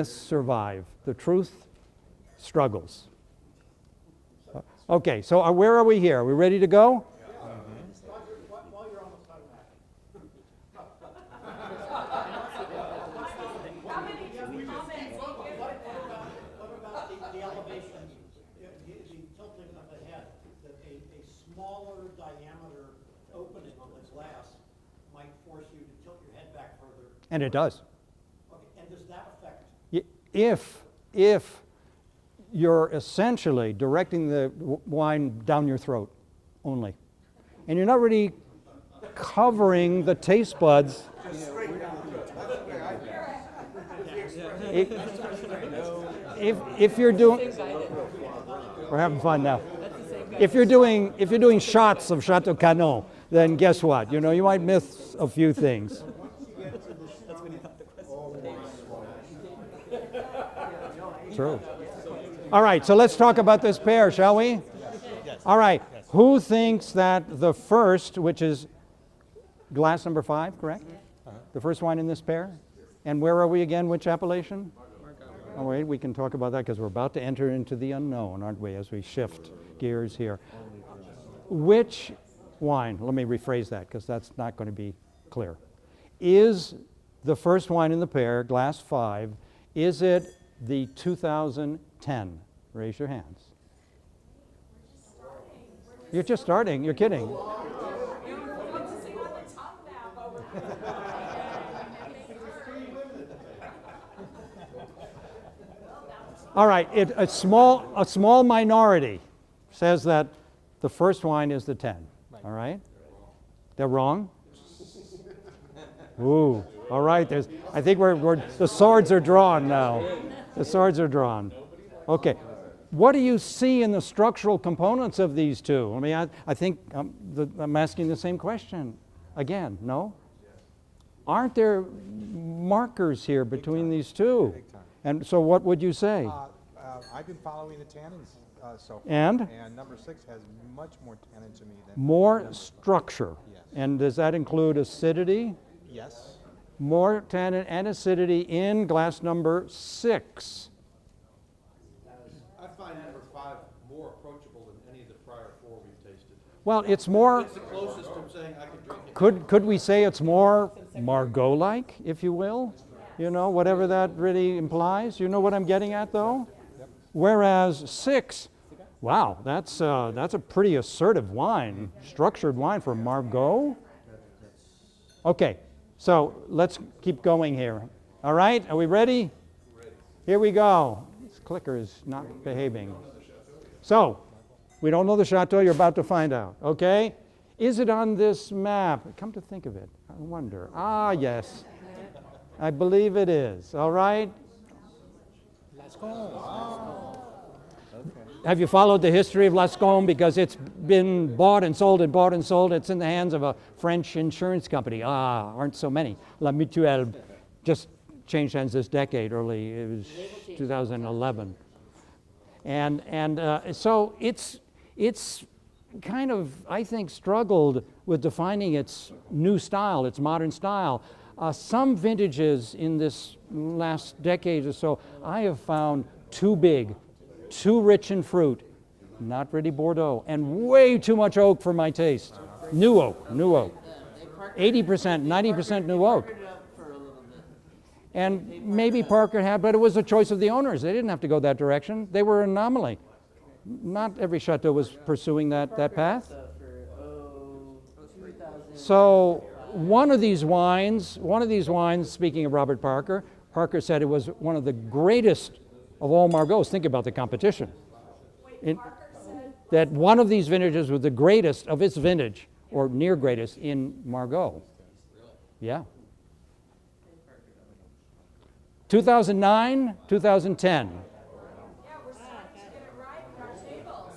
survive. The truth struggles. Okay, so where are we here? Are we ready to go? While you're on the tongue map. What about the elevation, the tilting of the head, that a smaller diameter opening on the glass might force you to tilt your head back further? And it does. Okay, and does that affect? If you're essentially directing the wine down your throat only, and you're not really covering the taste buds. If you're doing, we're having fun now. If you're doing shots of Chateau Canon, then guess what? You know, you might miss a few things. True. All right, so let's talk about this pair, shall we? Yes. All right, who thinks that the first, which is glass number 5, correct? The first wine in this pair? And where are we again? Which appellation? Oh, wait, we can talk about that because we're about to enter into the unknown, aren't we, as we shift gears here. Which wine, let me rephrase that because that's not going to be clear, is the first wine in the pair, glass 5, is it the 2010? Raise your hands. You're just starting. You're kidding. All right. A small minority says that the first wine is the 10. All right. They're wrong. Ooh. All right. I think the swords are drawn now. The swords are drawn. Okay. What do you see in the structural components of these two? I mean, I think I'm asking the same question again. No? Aren't there markers here between these two? And so what would you say? I've been following the tannins so far. And number 6 has much more tannin to me than... More structure. Yes. And does that include acidity? Yes. More tannin and acidity in glass number 6. I find number 5 more approachable than any of the prior 4 we've tasted. Well, it's more... It's the closest to saying I could drink it. Could we say it's more Margaux-like, if you will? You know, whatever that really implies. You know what I'm getting at, though? Yep. Whereas 6, wow, that's a pretty assertive wine, structured wine for Margaux. Okay, so let's keep going here. All right, are we ready? Here we go. This clicker is not behaving. So, we don't know the chateau, you're about to find out, okay? Is it on this map? Come to think of it, I wonder. Ah, yes. I believe it is. All right? Have you followed the history of Lascombe? Because it's been bought and sold and bought and sold. It's in the hands of a French insurance company. Ah, aren't so many. La Mutuelle just changed hands this decade, it was 2011. So it's kind of, I think, struggled with defining its new style, its modern style. Some vintages in this last decade or so, I have found too big, too rich in fruit, not really Bordeaux, and way too much oak for my taste. New oak, new oak. 80%, 90% new oak. And maybe Parker had, but it was a choice of the owners. They didn't have to go that direction. They were an anomaly. Not every chateau was pursuing that path. So one of these wines, speaking of Robert Parker, Parker said it was one of the greatest of all Margots. Think about the competition. That one of these vintages was the greatest of its vintage, or near greatest, in Margot. Yeah. 2009, 2010. Yeah, we're starting to get it right at our table,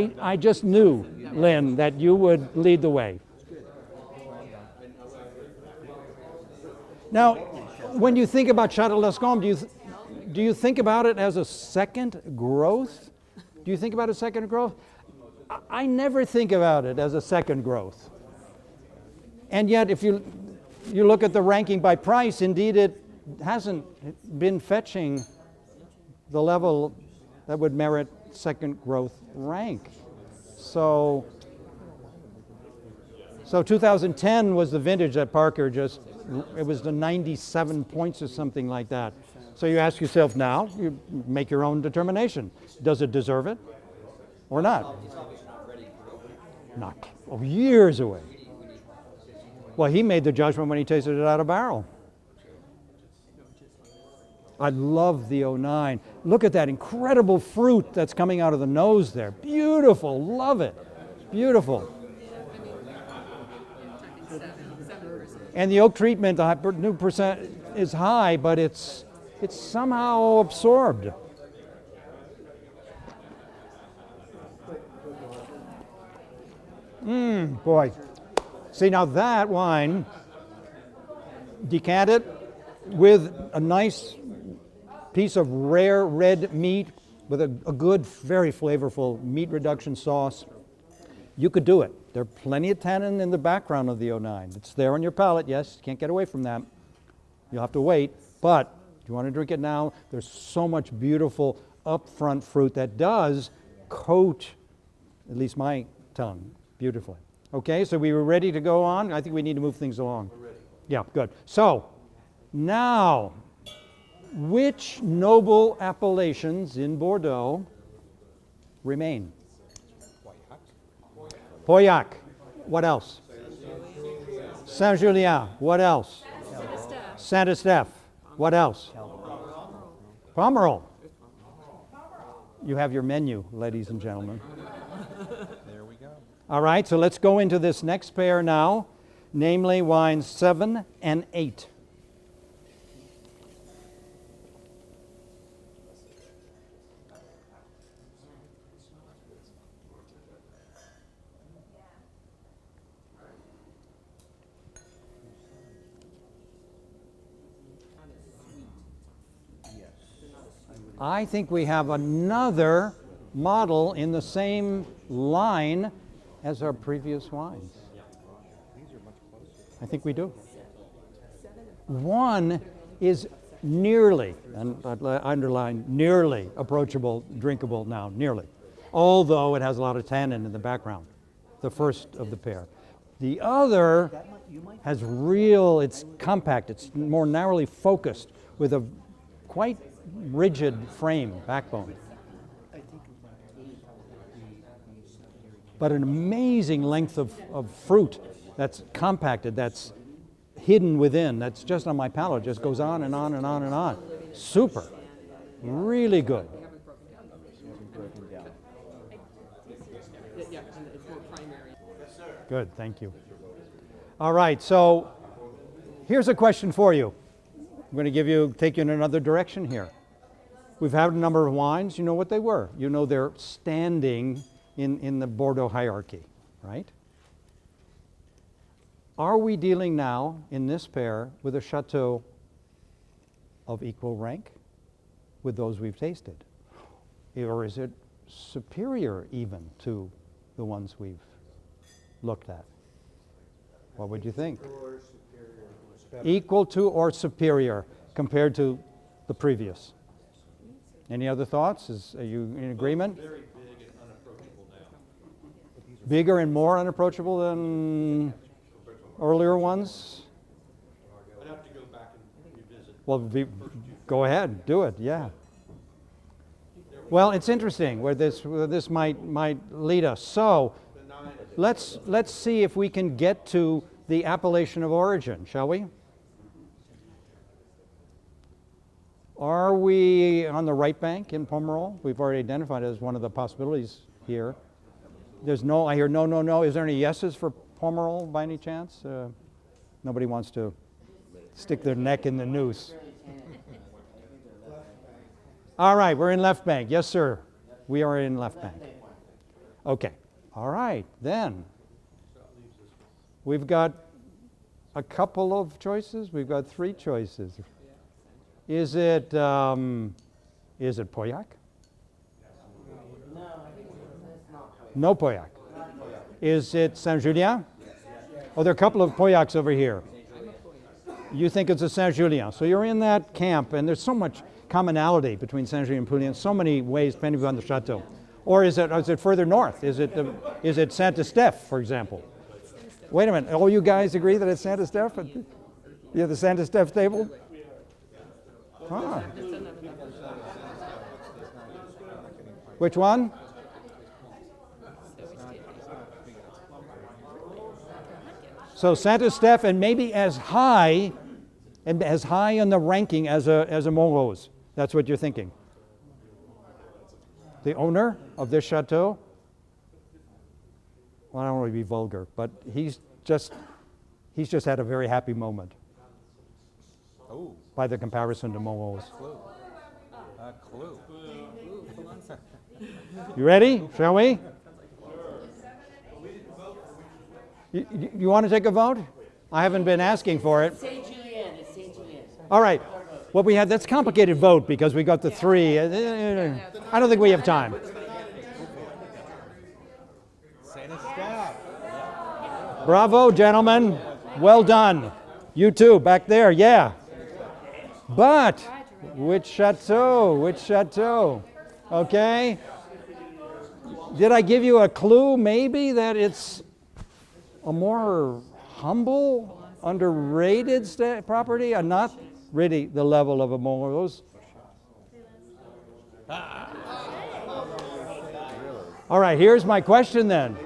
so I just knew, Lynn, that you would lead the way. Now, when you think about Château Lescombe, do you think about it as a second growth? Do you think about a second growth? I never think about it as a second growth. And yet, if you look at the ranking by price, indeed it hasn't been fetching the level that would merit second growth rank. So 2010 was the vintage that Parker it was the 97 points or something like that. So you ask yourself now, you make your own determination. Does it deserve it or not? Not. Oh, years away. Well, he made the judgment when he tasted it out of barrel. I love the 09. Look at that incredible fruit that's coming out of the nose there. Beautiful, love it. Beautiful. And the oak treatment, the new percent is high, but it's somehow absorbed. Boy. See, now that wine, decanted with a nice piece of rare red meat with a good, very flavorful meat reduction sauce, you could do it. There are plenty of tannin in the background of the 09. It's there on your palate, yes, can't get away from that. You'll have to wait, but if you want to drink it now, there's so much beautiful upfront fruit that does coat, at least my tongue, beautifully. Okay, so we were ready to go on. I think we need to move things along. We're ready. Yeah, good. So, now, which noble appellations in Bordeaux remain? Pauillac. What else? Saint-Julien. What else? Saint-Estèphe. What else? Pomerol. You have your menu, ladies and gentlemen. There we go. All right, so let's go into this next pair now, namely wines 7 and 8. I think we have another model in the same line as our previous wines. I think we do. One is nearly, and I'd underline nearly, approachable, drinkable now, nearly. Although it has a lot of tannin in the background, the first of the pair. The other has it's compact, it's more narrowly focused with a quite rigid frame, backbone. But an amazing length of fruit that's compacted, that's hidden within, that's just on my palate, just goes on and on and on and on. Super. Really good. Good, thank you. All right, so here's a question for you. I'm going to take you in another direction here. We've had a number of wines. You know what they were. You know they're standing in the Bordeaux hierarchy, right? Are we dealing now in this pair with a chateau of equal rank with those we've tasted? Or is it superior even to the ones we've looked at? What would you think? Equal to or superior compared to the previous. Any other thoughts? Are you in agreement? Very big and unapproachable now. Bigger and more unapproachable than earlier ones? I'd have to go back and revisit. Well, go ahead, do it, yeah. Well, it's interesting where this might lead us. So, let's see if we can get to the appellation of origin, shall we? Are we on the right bank in Pomerol? We've already identified it as one of the possibilities here. There's no, I hear no, no, no. Is there any yeses for Pomerol by any chance? Nobody wants to stick their neck in the noose. All right, we're in left bank. Yes, sir. We are in left bank. Okay. All right, then. We've got a couple of choices. We've got 3 choices. Is it Pauillac? No Pauillac. Is it Saint-Julien? Oh, there are a couple of Pauillacs over here. You think it's a Saint-Julien. So you're in that camp, and there's so much commonality between Saint-Julien and Pauillac in so many ways, depending on the chateau. Or is it further north? Is it Saint-Estèphe, for example? Wait a minute. All you guys agree that it's Saint-Estèphe? You have the Saint-Estèphe table? Huh. Which one? So Saint-Estèphe, and maybe as high in the ranking as a Montrose. That's what you're thinking. The owner of this chateau, well, I don't want to be vulgar, but he's just had a very happy moment. Oh. By the comparison to Montrose. A clue. You ready? Shall we? You want to take a vote? I haven't been asking for it. Saint Julien, it's Saint Julien. All right. What we had, that's a complicated vote because we got the 3. I don't think we have time. Bravo, gentlemen. Well done. You too, back there, yeah. But, which chateau? Which chateau? Okay. Did I give you a clue, maybe, that it's a more humble, underrated property, and not really the level of a Montrose? All right, here's my question then.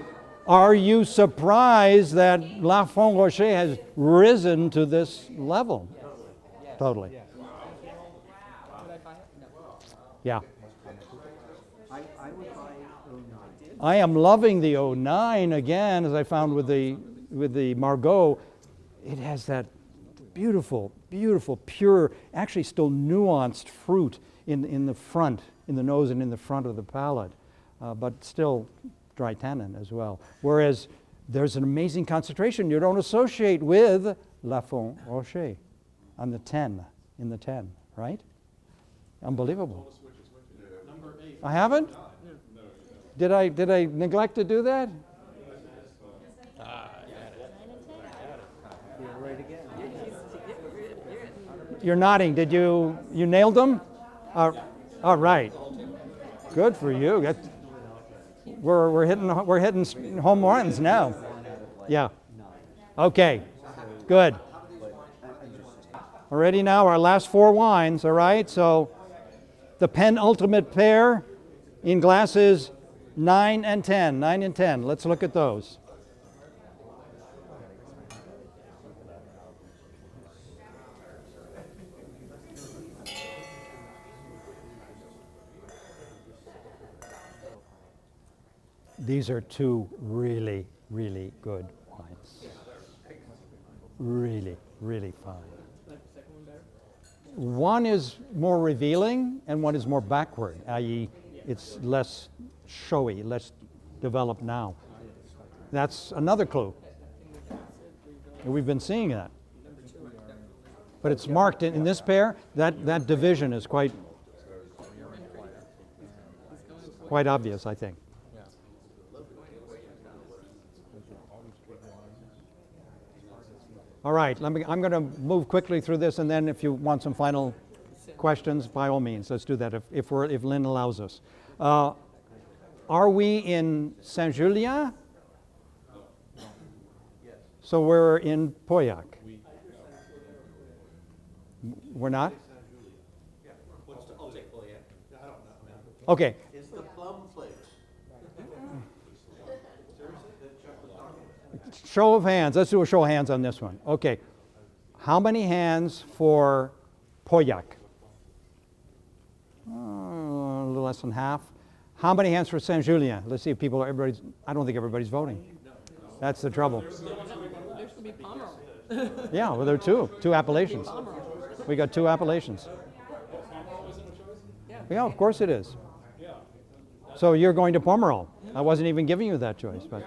Are you surprised that Lafon Rocher has risen to this level? Totally. Yeah. I am loving the 09 again, as I found with the Margaux. It has that beautiful, beautiful, pure, actually still nuanced fruit in the front, in the nose and in the front of the palate, but still dry tannin as well. Whereas there's an amazing concentration you don't associate with Lafon Rocher on the 10, in the 10, right? Unbelievable. I haven't? Did I neglect to do that? You're nodding. Did you nailed them? All right. Good for you. We're hitting home runs now. Yeah. Okay. Good. Already now our last 4 wines. All right. So the penultimate pair in glasses 9 and 10. 9 and 10. Let's look at those. These are 2 really, really good wines. Really, really fine. One is more revealing and one is more backward, i.e. it's less showy, less developed now. That's another clue. We've been seeing that. But it's marked in this pair, that division is quite obvious, I think. All right, I'm going to move quickly through this, and then if you want some final questions, by all means, let's do that if Lynn allows us. Are we in Saint-Julien? So we're in Pauillac. We're not? Okay. It's the plum flakes. Show of hands. Let's do a show of hands on this one. Okay. How many hands for Pauillac? A little less than half. How many hands for Saint-Julien? Let's see if everybody's, I don't think everybody's voting. That's the trouble. Yeah, well, there are two appellations. We got two appellations. Yeah, of course it is. So you're going to Pomerol. I wasn't even giving you that choice, but.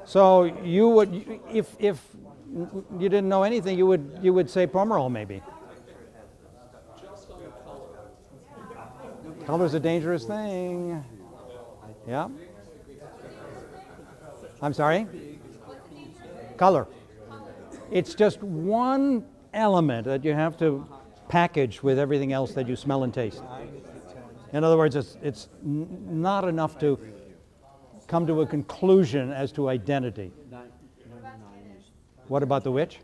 So you would, if you didn't know anything, you would say Pomerol maybe. Color's a dangerous thing. Yeah. I'm sorry? Color. It's just one element that you have to package with everything else that you smell and taste. In other words, it's not enough to come to a conclusion as to identity. What about the which?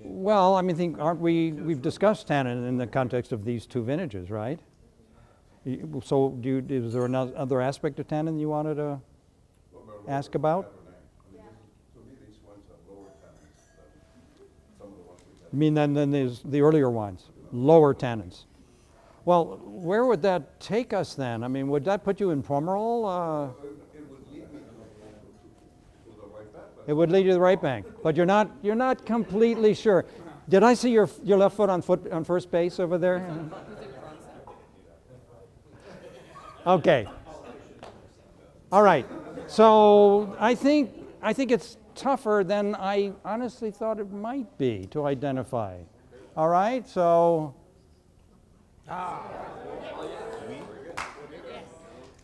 Well, I mean, we've discussed tannin in the context of these two vintages, right? So is there another aspect of tannin you wanted to ask about? I mean, then there's the earlier ones, lower tannins. Well, where would that take us then? I mean, would that put you in Pomerol? It would lead you to the right bank, but you're not completely sure. Did I see your left foot on first base over there? Okay. All right. So I think it's tougher than I honestly thought it might be to identify. All right. So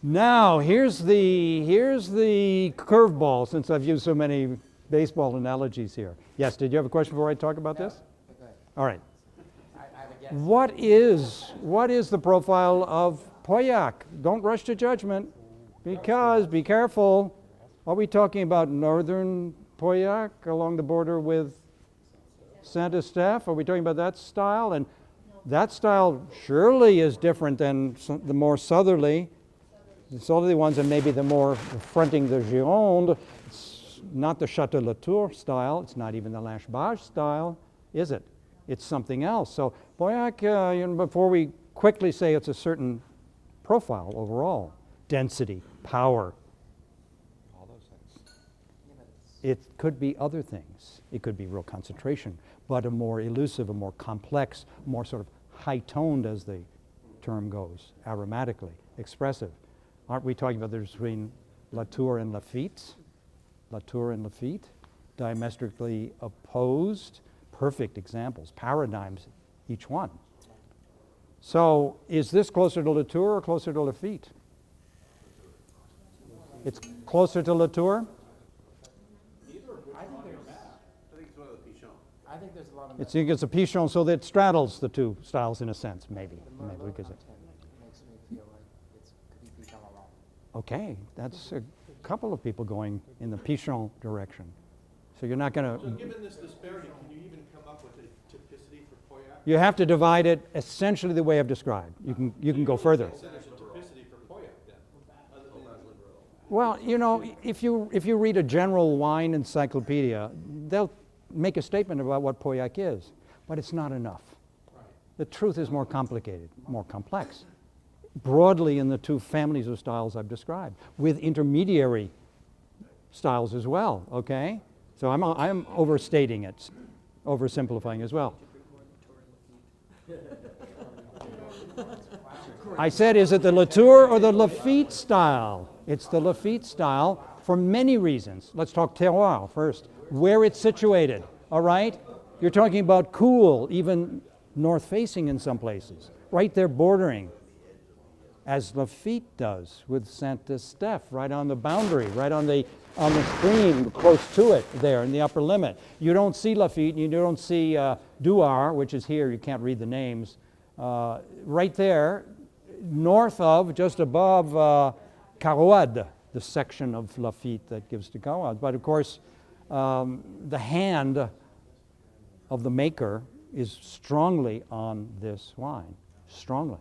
now here's the curveball, since I've used so many baseball analogies here. Yes. Did you have a question before I talk about this? All right. What is the profile of Pauillac? Don't rush to judgment, because be careful. Are we talking about northern Pauillac along the border with Saint-Estèphe? Are we talking about that style? And that style surely is different than the more southerly ones, and maybe the more fronting the Gironde. It's not the Château Latour style. It's not even the Lâche-Bage style, is it? It's something else. So Pauillac, before we quickly say it's a certain profile overall, density, power, all those things. It could be other things. It could be real concentration, but a more elusive, a more complex, more sort of high-toned, as the term goes, aromatically, expressive. Aren't we talking about the difference between Latour and Lafite? Latour and Lafite, diametrically opposed, perfect examples, paradigms, each one. So is this closer to Latour or closer to Lafite? It's closer to Latour? I think it's one of the Pichon. I think there's a lot of. It's a Pichon, so that straddles the two styles in a sense, maybe. Maybe because Makes me feel like it's could be Pichon alone. okay, that's a couple of people going in the Pichon direction. So you're not going So to. given this disparity, can you even come up with a typicity for Pauillac? You have to divide it essentially the way I've described. You can go further. So there's a typicity for Pauillac then? Well, you know, if you read a general wine encyclopedia, they'll make a statement about what Pauillac is, but it's not enough. The truth is more complicated, more complex, broadly in the two families of styles I've described, with intermediary styles as well, okay? So I'm overstating it, oversimplifying as well. I said, is it the Latour or the Lafite style? It's the Lafite style for many reasons. Let's talk terroir first, where it's situated, all right? You're talking about cool, even north-facing in some places, right there bordering, as Lafitte does with Saint-Estèphe, right on the boundary, right on the stream, close to it there in the upper limit. You don't see Lafitte, you don't see Douar, which is here, you can't read the names. Right there, north of, just above Carouade, the section of Lafitte that gives to Carouade. But of course, the hand of the maker is strongly on this wine. Strongly.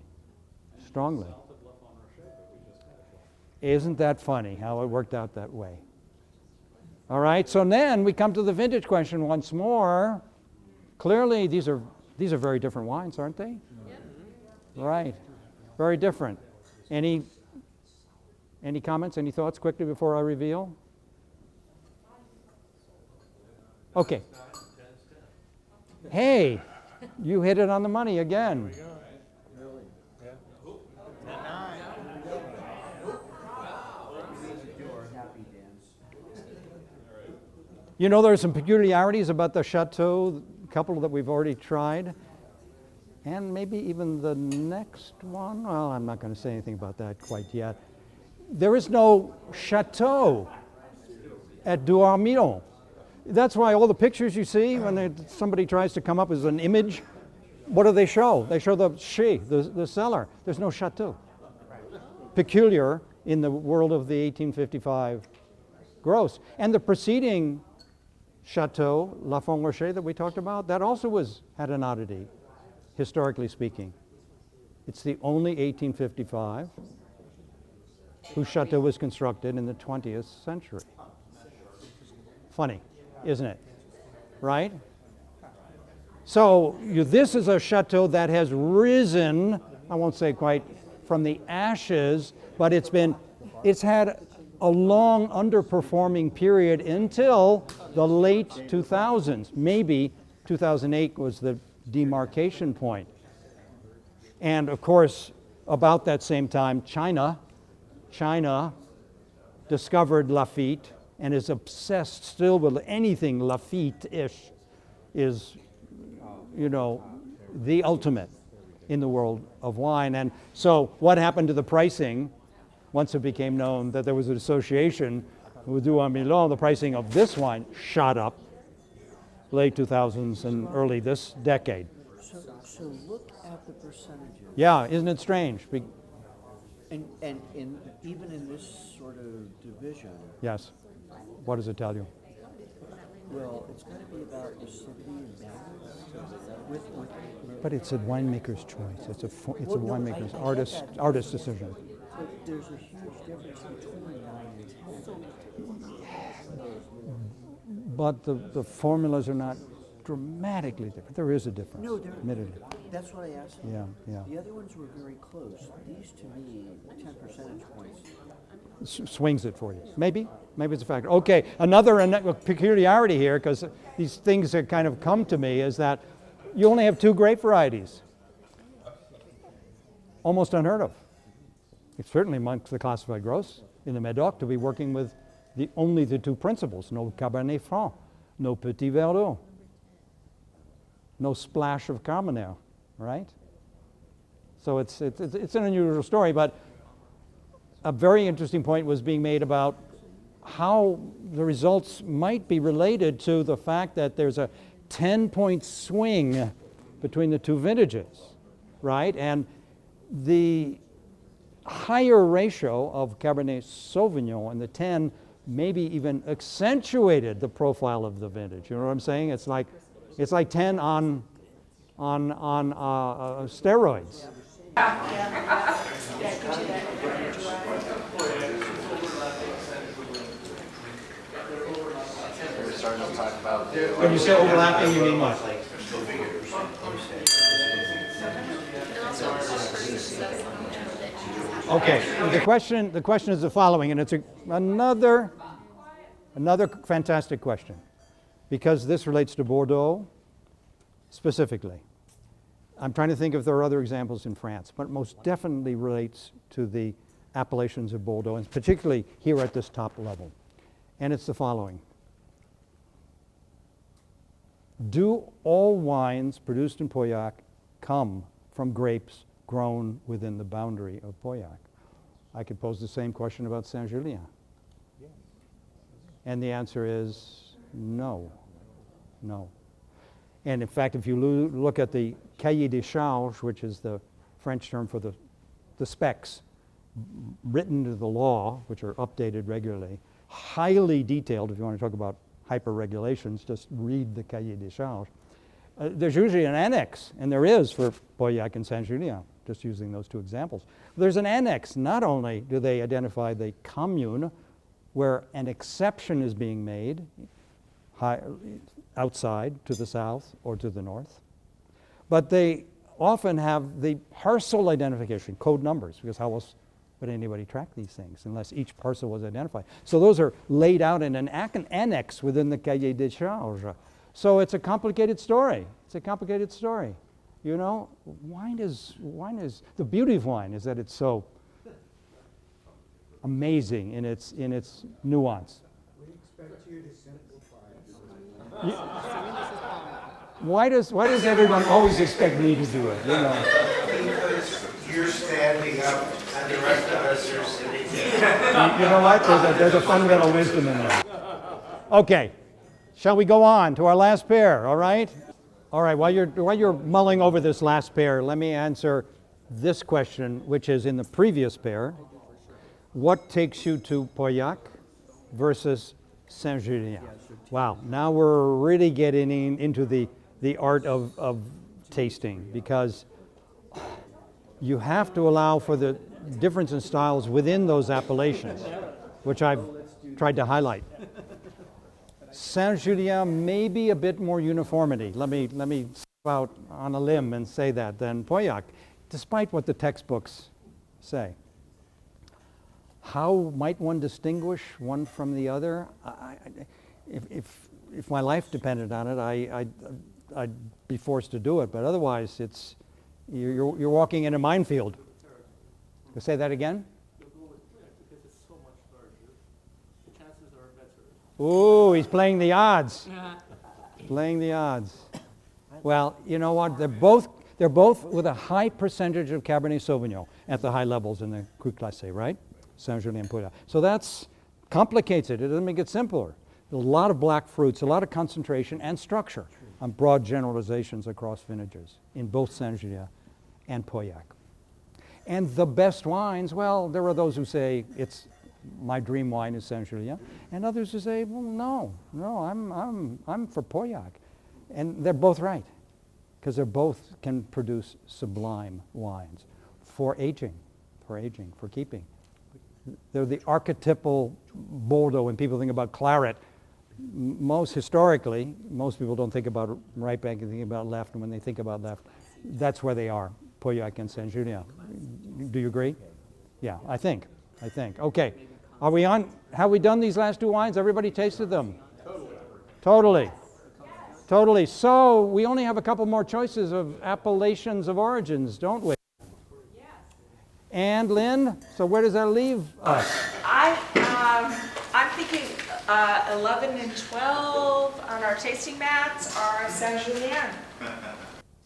Isn't that funny how it worked out that way? All right, so then we come to the vintage question once more. Clearly, these are very different wines, aren't they? Yep. Right, very different. Any comments, any thoughts quickly before I reveal? Okay. Hey, you hit it on the money again. You know, there are some peculiarities about the Chateau, a couple that we've already tried, and maybe even the next one. Well, I'm not going to say anything about that quite yet. There is no chateau at Douar-Millon. That's why all the pictures you see when somebody tries to come up with an image, what do they show? They show the cellar. There's no chateau. Peculiar in the world of the 1855 gross. And the preceding Chateau, La Font Rocher, that we talked about, that also had an oddity, historically speaking. It's the only 1855 whose chateau was constructed in the 20th century. Funny, isn't it? Right? So this is a chateau that has risen, I won't say quite from the ashes, but it's had a long underperforming period until the late 2000s. Maybe 2008 was the demarcation point. And of course, about that same time, China discovered Lafitte and is obsessed still with anything Lafitte-ish is, the ultimate in the world of wine. And so what happened to the pricing? Once it became known that there was an association with Douar-Millon, the pricing of this wine shot up late 2000s and early this decade. So look at the percentages. Yeah, isn't it strange? And even in this sort of division. Yes. What does it tell you? Well, it's got to be about acidity and balance. But it's a winemaker's choice. It's a winemaker's artist decision. But there's a huge difference between 9 and 10. But the formulas are not dramatically different. There is a difference. No, admittedly. That's what I asked. Yeah. The other ones were very close. These, to me, 10 percentage points. Swings it for you. Maybe it's a factor. Okay, another peculiarity here, because these things that kind of come to me, is that you only have 2 grape varieties. Almost unheard of. It's certainly amongst the classified gross in the Medoc to be working with only the 2 principals. No Cabernet Franc, no Petit Verdot, no splash of Carmenère, right? So it's an unusual story, but a very interesting point was being made about how the results might be related to the fact that there's a 10-point swing between the 2 vintages, right? And the higher ratio of Cabernet Sauvignon and the 10 maybe even accentuated the profile of the vintage. You know what I'm saying? It's like 10 on steroids. When you say overlapping, you mean what? Okay, the question is the following, and it's another fantastic question, because this relates to Bordeaux specifically. I'm trying to think if there are other examples in France, but it most definitely relates to the appellations of Bordeaux, and particularly here at this top level. And it's the following. Do all wines produced in Pauillac come from grapes grown within the boundary of Pauillac? I could pose the same question about Saint-Julien. And the answer is no. No. And in fact, if you look at the cahier des charges, which is the French term for the specs written into the law, which are updated regularly, highly detailed. If you want to talk about hyper-regulations, just read the cahier des charges. There's usually an annex, and there is for Pauillac and Saint-Julien, just using those two examples. There's an annex. Not only do they identify the commune where an exception is being made, outside to the south or to the north, but they often have the parcel identification, code numbers, because how else would anybody track these things unless each parcel was identified? So those are laid out in an annex within the cahier des charges. So it's a complicated story. It's a complicated story. You know, wine is, the beauty of wine is that it's so amazing in its nuance. We expect you to simplify Why does everyone always expect me to do it? You know? Because you're standing up and the rest of us are sitting You know what? There's a fundamental wisdom in there. Okay, shall we go on to our last pair? All right. All right. While you're mulling over this last pair, let me answer this question, which is in the previous pair. What takes you to Pauillac versus Saint-Julien? Wow. Now we're really getting into the art of tasting, because you have to allow for the difference in styles within those appellations, which I've tried to highlight. Saint-Julien may be a bit more uniformity. Let me step out on a limb and say that than Pauillac, despite what the textbooks say. How might one distinguish one from the other? If my life depended on it, I'd be forced to do it. But otherwise, it's you're walking in a minefield. Say that again. You'll go with Pear because it's so much larger. The chances are better. Ooh, he's playing the odds. Playing the odds. Well, you know what? They're both with a high percentage of Cabernet Sauvignon at the high levels in the Cru Classé, right? Saint-Julien and Pauillac. So that's complicates it. It doesn't make it simpler. There's a lot of black fruits, a lot of concentration and structure on broad generalizations across vintages in both Saint-Julien and Pauillac. And the best wines, well, there are those who say it's my dream wine is Saint-Julien, and others who say, well, no, I'm for Pauillac. And they're both right, because they both can produce sublime wines for aging, for keeping. They're the archetypal Bordeaux. When people think about claret, most historically, most people don't think about right bank, they think about left, and when they think about left, that's where they are, Pauillac and Saint-Julien. Do you agree? Yeah, I think. Okay, are we on? Have we done these last two wines? Everybody tasted them? Totally. So we only have a couple more choices of appellations of origins, don't we? Yes. And Lynn, so where does that leave us? I'm thinking 11 and 12 on our tasting mats are Saint-Julien.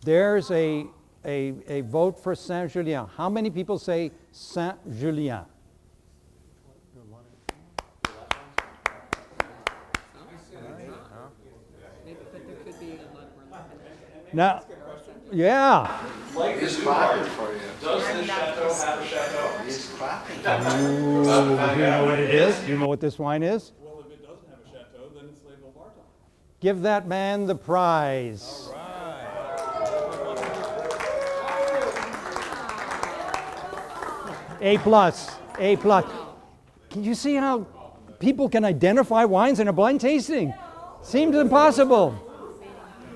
There's a vote for Saint-Julien. How many people say Saint-Julien? Now, yeah. He's clapping for you. Does this chateau have a chateau? He's clapping. Ooh, do you know what it is? Do you know what this wine is? Well, if it doesn't have a chateau, then it's labeled Barton. Give that man the prize. All right. A plus. Can you see how people can identify wines in a blind tasting? Seems impossible.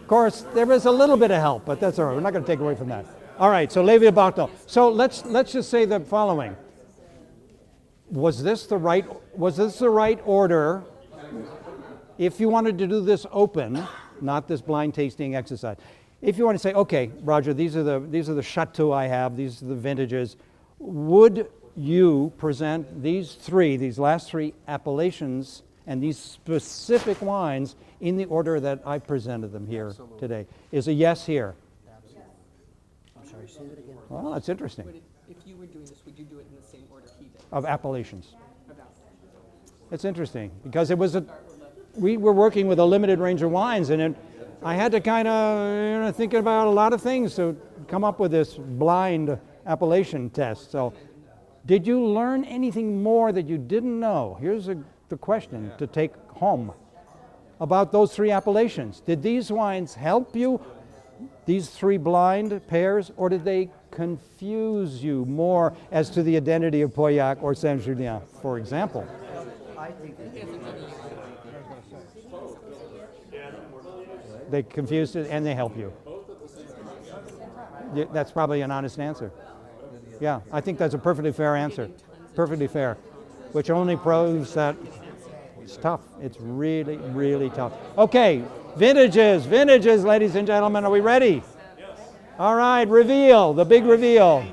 Of course, there is a little bit of help, but that's all right. We're not going to take away from that. All right, so Levi Barton. So let's just say the following. Was this the right order? If you wanted to do this open, not this blind tasting exercise. If you want to say, okay, Roger, these are the chateaux I have, these are the vintages, would you present these last three appellations and these specific wines in the order that I presented them here today. Is a yes here? I'm sorry, say that again. Well, that's interesting. If you were doing this, would you do it in the same order he did? Of appellations. About It's interesting because it was we were working with a limited range of wines, and I had to kind of think about a lot of things to come up with this blind appellation test. So, did you learn anything more that you didn't know? Here's the question to take home about those three appellations. Did these wines help you, these three blind pairs, or did they confuse you more as to the identity of Pauillac or Saint-Julien, for example? They confused it and they help you. Yeah, that's probably an honest answer. Yeah, I think that's a perfectly fair answer. Perfectly fair. Which only proves that it's tough. It's really, really tough. Okay, vintages, ladies and gentlemen. Are we ready? All right, reveal, the big reveal.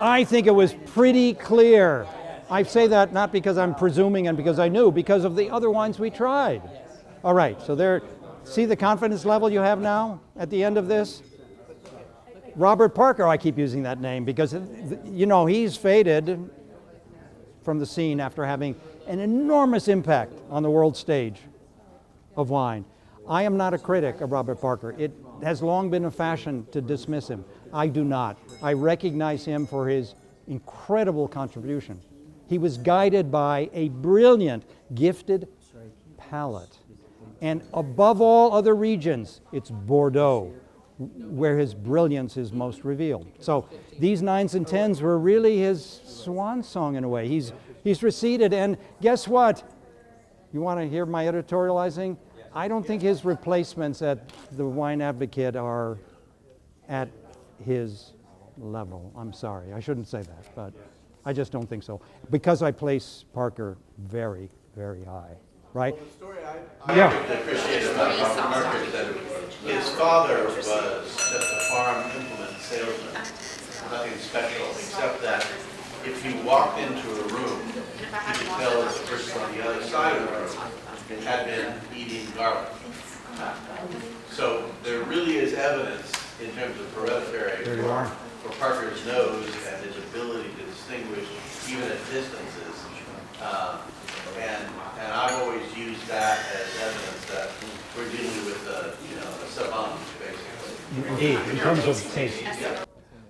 I think it was pretty clear. I say that not because I'm presuming and because I knew, because of the other wines we tried. All right, so there, see the confidence level you have now at the end of this? Robert Parker, I keep using that name because, you know, he's faded from the scene after having an enormous impact on the world stage of wine. I am not a critic of Robert Parker. It has long been a fashion to dismiss him. I do not. I recognize him for his incredible contribution. He was guided by a brilliant, gifted palate. And above all other regions, it's Bordeaux, where his brilliance is most revealed. So these 9s and 10s were really his swan song in a way. He's receded, and guess what? You want to hear my editorializing? I don't think his replacements at the Wine Advocate are at his level. I'm sorry, I shouldn't say that, but I just don't think so. Because I place Parker very, very high, right? Well, the story I appreciate about Robert Parker is that his father was just a farm implement salesman, nothing special, except that if you walked into a room, you could tell that the person on the other side of the room had been eating garlic. So there really is evidence in terms of hereditary for Parker's nose and his ability to distinguish even at distances. And I've always used that as evidence that we're dealing with a savant, basically. Indeed, in terms of taste.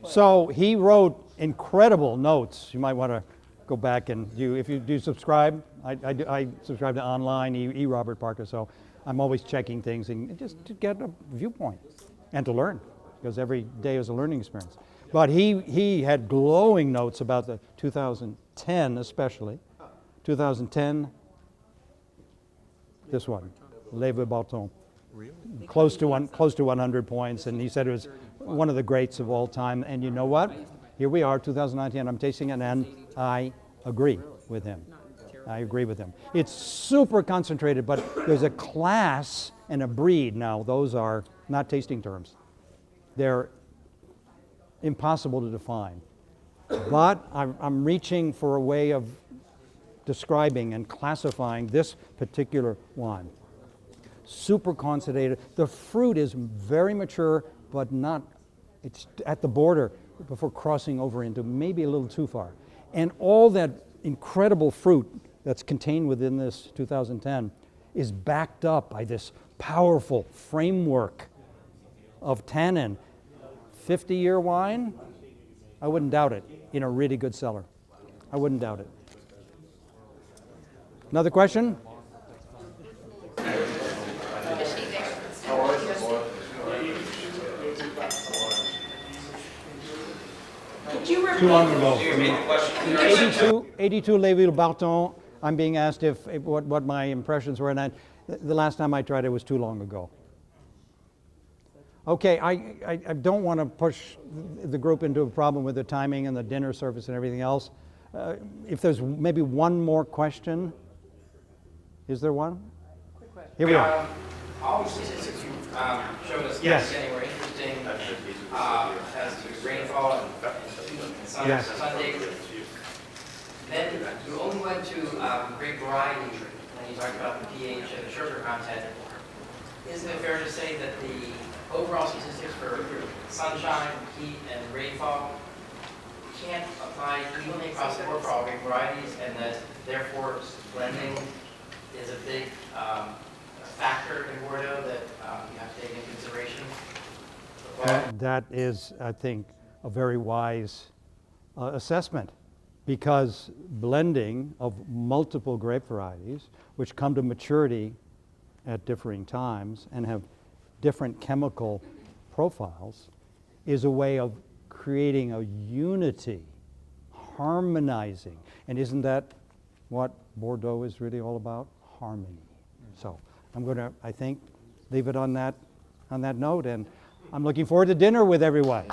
So he wrote incredible notes. You might want to go back and if you do subscribe, I subscribe to online, Robert Parker, so I'm always checking things and just to get a viewpoint and to learn, because every day is a learning experience. But he had glowing notes about the 2010 especially. 2010, this one, Le Vieux Barton. Really? Close to 100 points, and he said it was one of the greats of all time. And you know what? Here we are, 2019, I'm tasting it, and I agree with him. I agree with him. It's super concentrated, but there's a class and a breed. Now, those are not tasting terms. They're impossible to define. But I'm reaching for a way of describing and classifying this particular wine. Super concentrated. The fruit is very mature, but not, it's at the border before crossing over into maybe a little too far. And all that incredible fruit that's contained within this 2010 is backed up by this powerful framework of tannin. 50-year wine, I wouldn't doubt it, in a really good cellar. I wouldn't doubt it. Another question? Could you repeat? Too long ago. 82 Le Vieux Barton. I'm being asked what my impressions were, and the last time I tried it was too long ago. Okay, I don't want to push the group into a problem with the timing and the dinner service and everything else. If there's maybe one more question. Is there one? Quick question. Here we are. All the statistics you showed us yesterday were interesting, as to rainfall and Sunday. Then you only went to grape variety when you talked about the pH and the sugar content. Isn't it fair to say that the overall statistics for sunshine, heat, and rainfall can't apply evenly across the board for all grape varieties, and that therefore blending is a big factor in Bordeaux that you have to take into consideration? That is, I think, a very wise assessment, because blending of multiple grape varieties, which come to maturity at differing times and have different chemical profiles, is a way of creating a unity, harmonizing. And isn't that what Bordeaux is really all about? Harmony. So I'm going to, I think, leave it on that note, and I'm looking forward to dinner with everyone.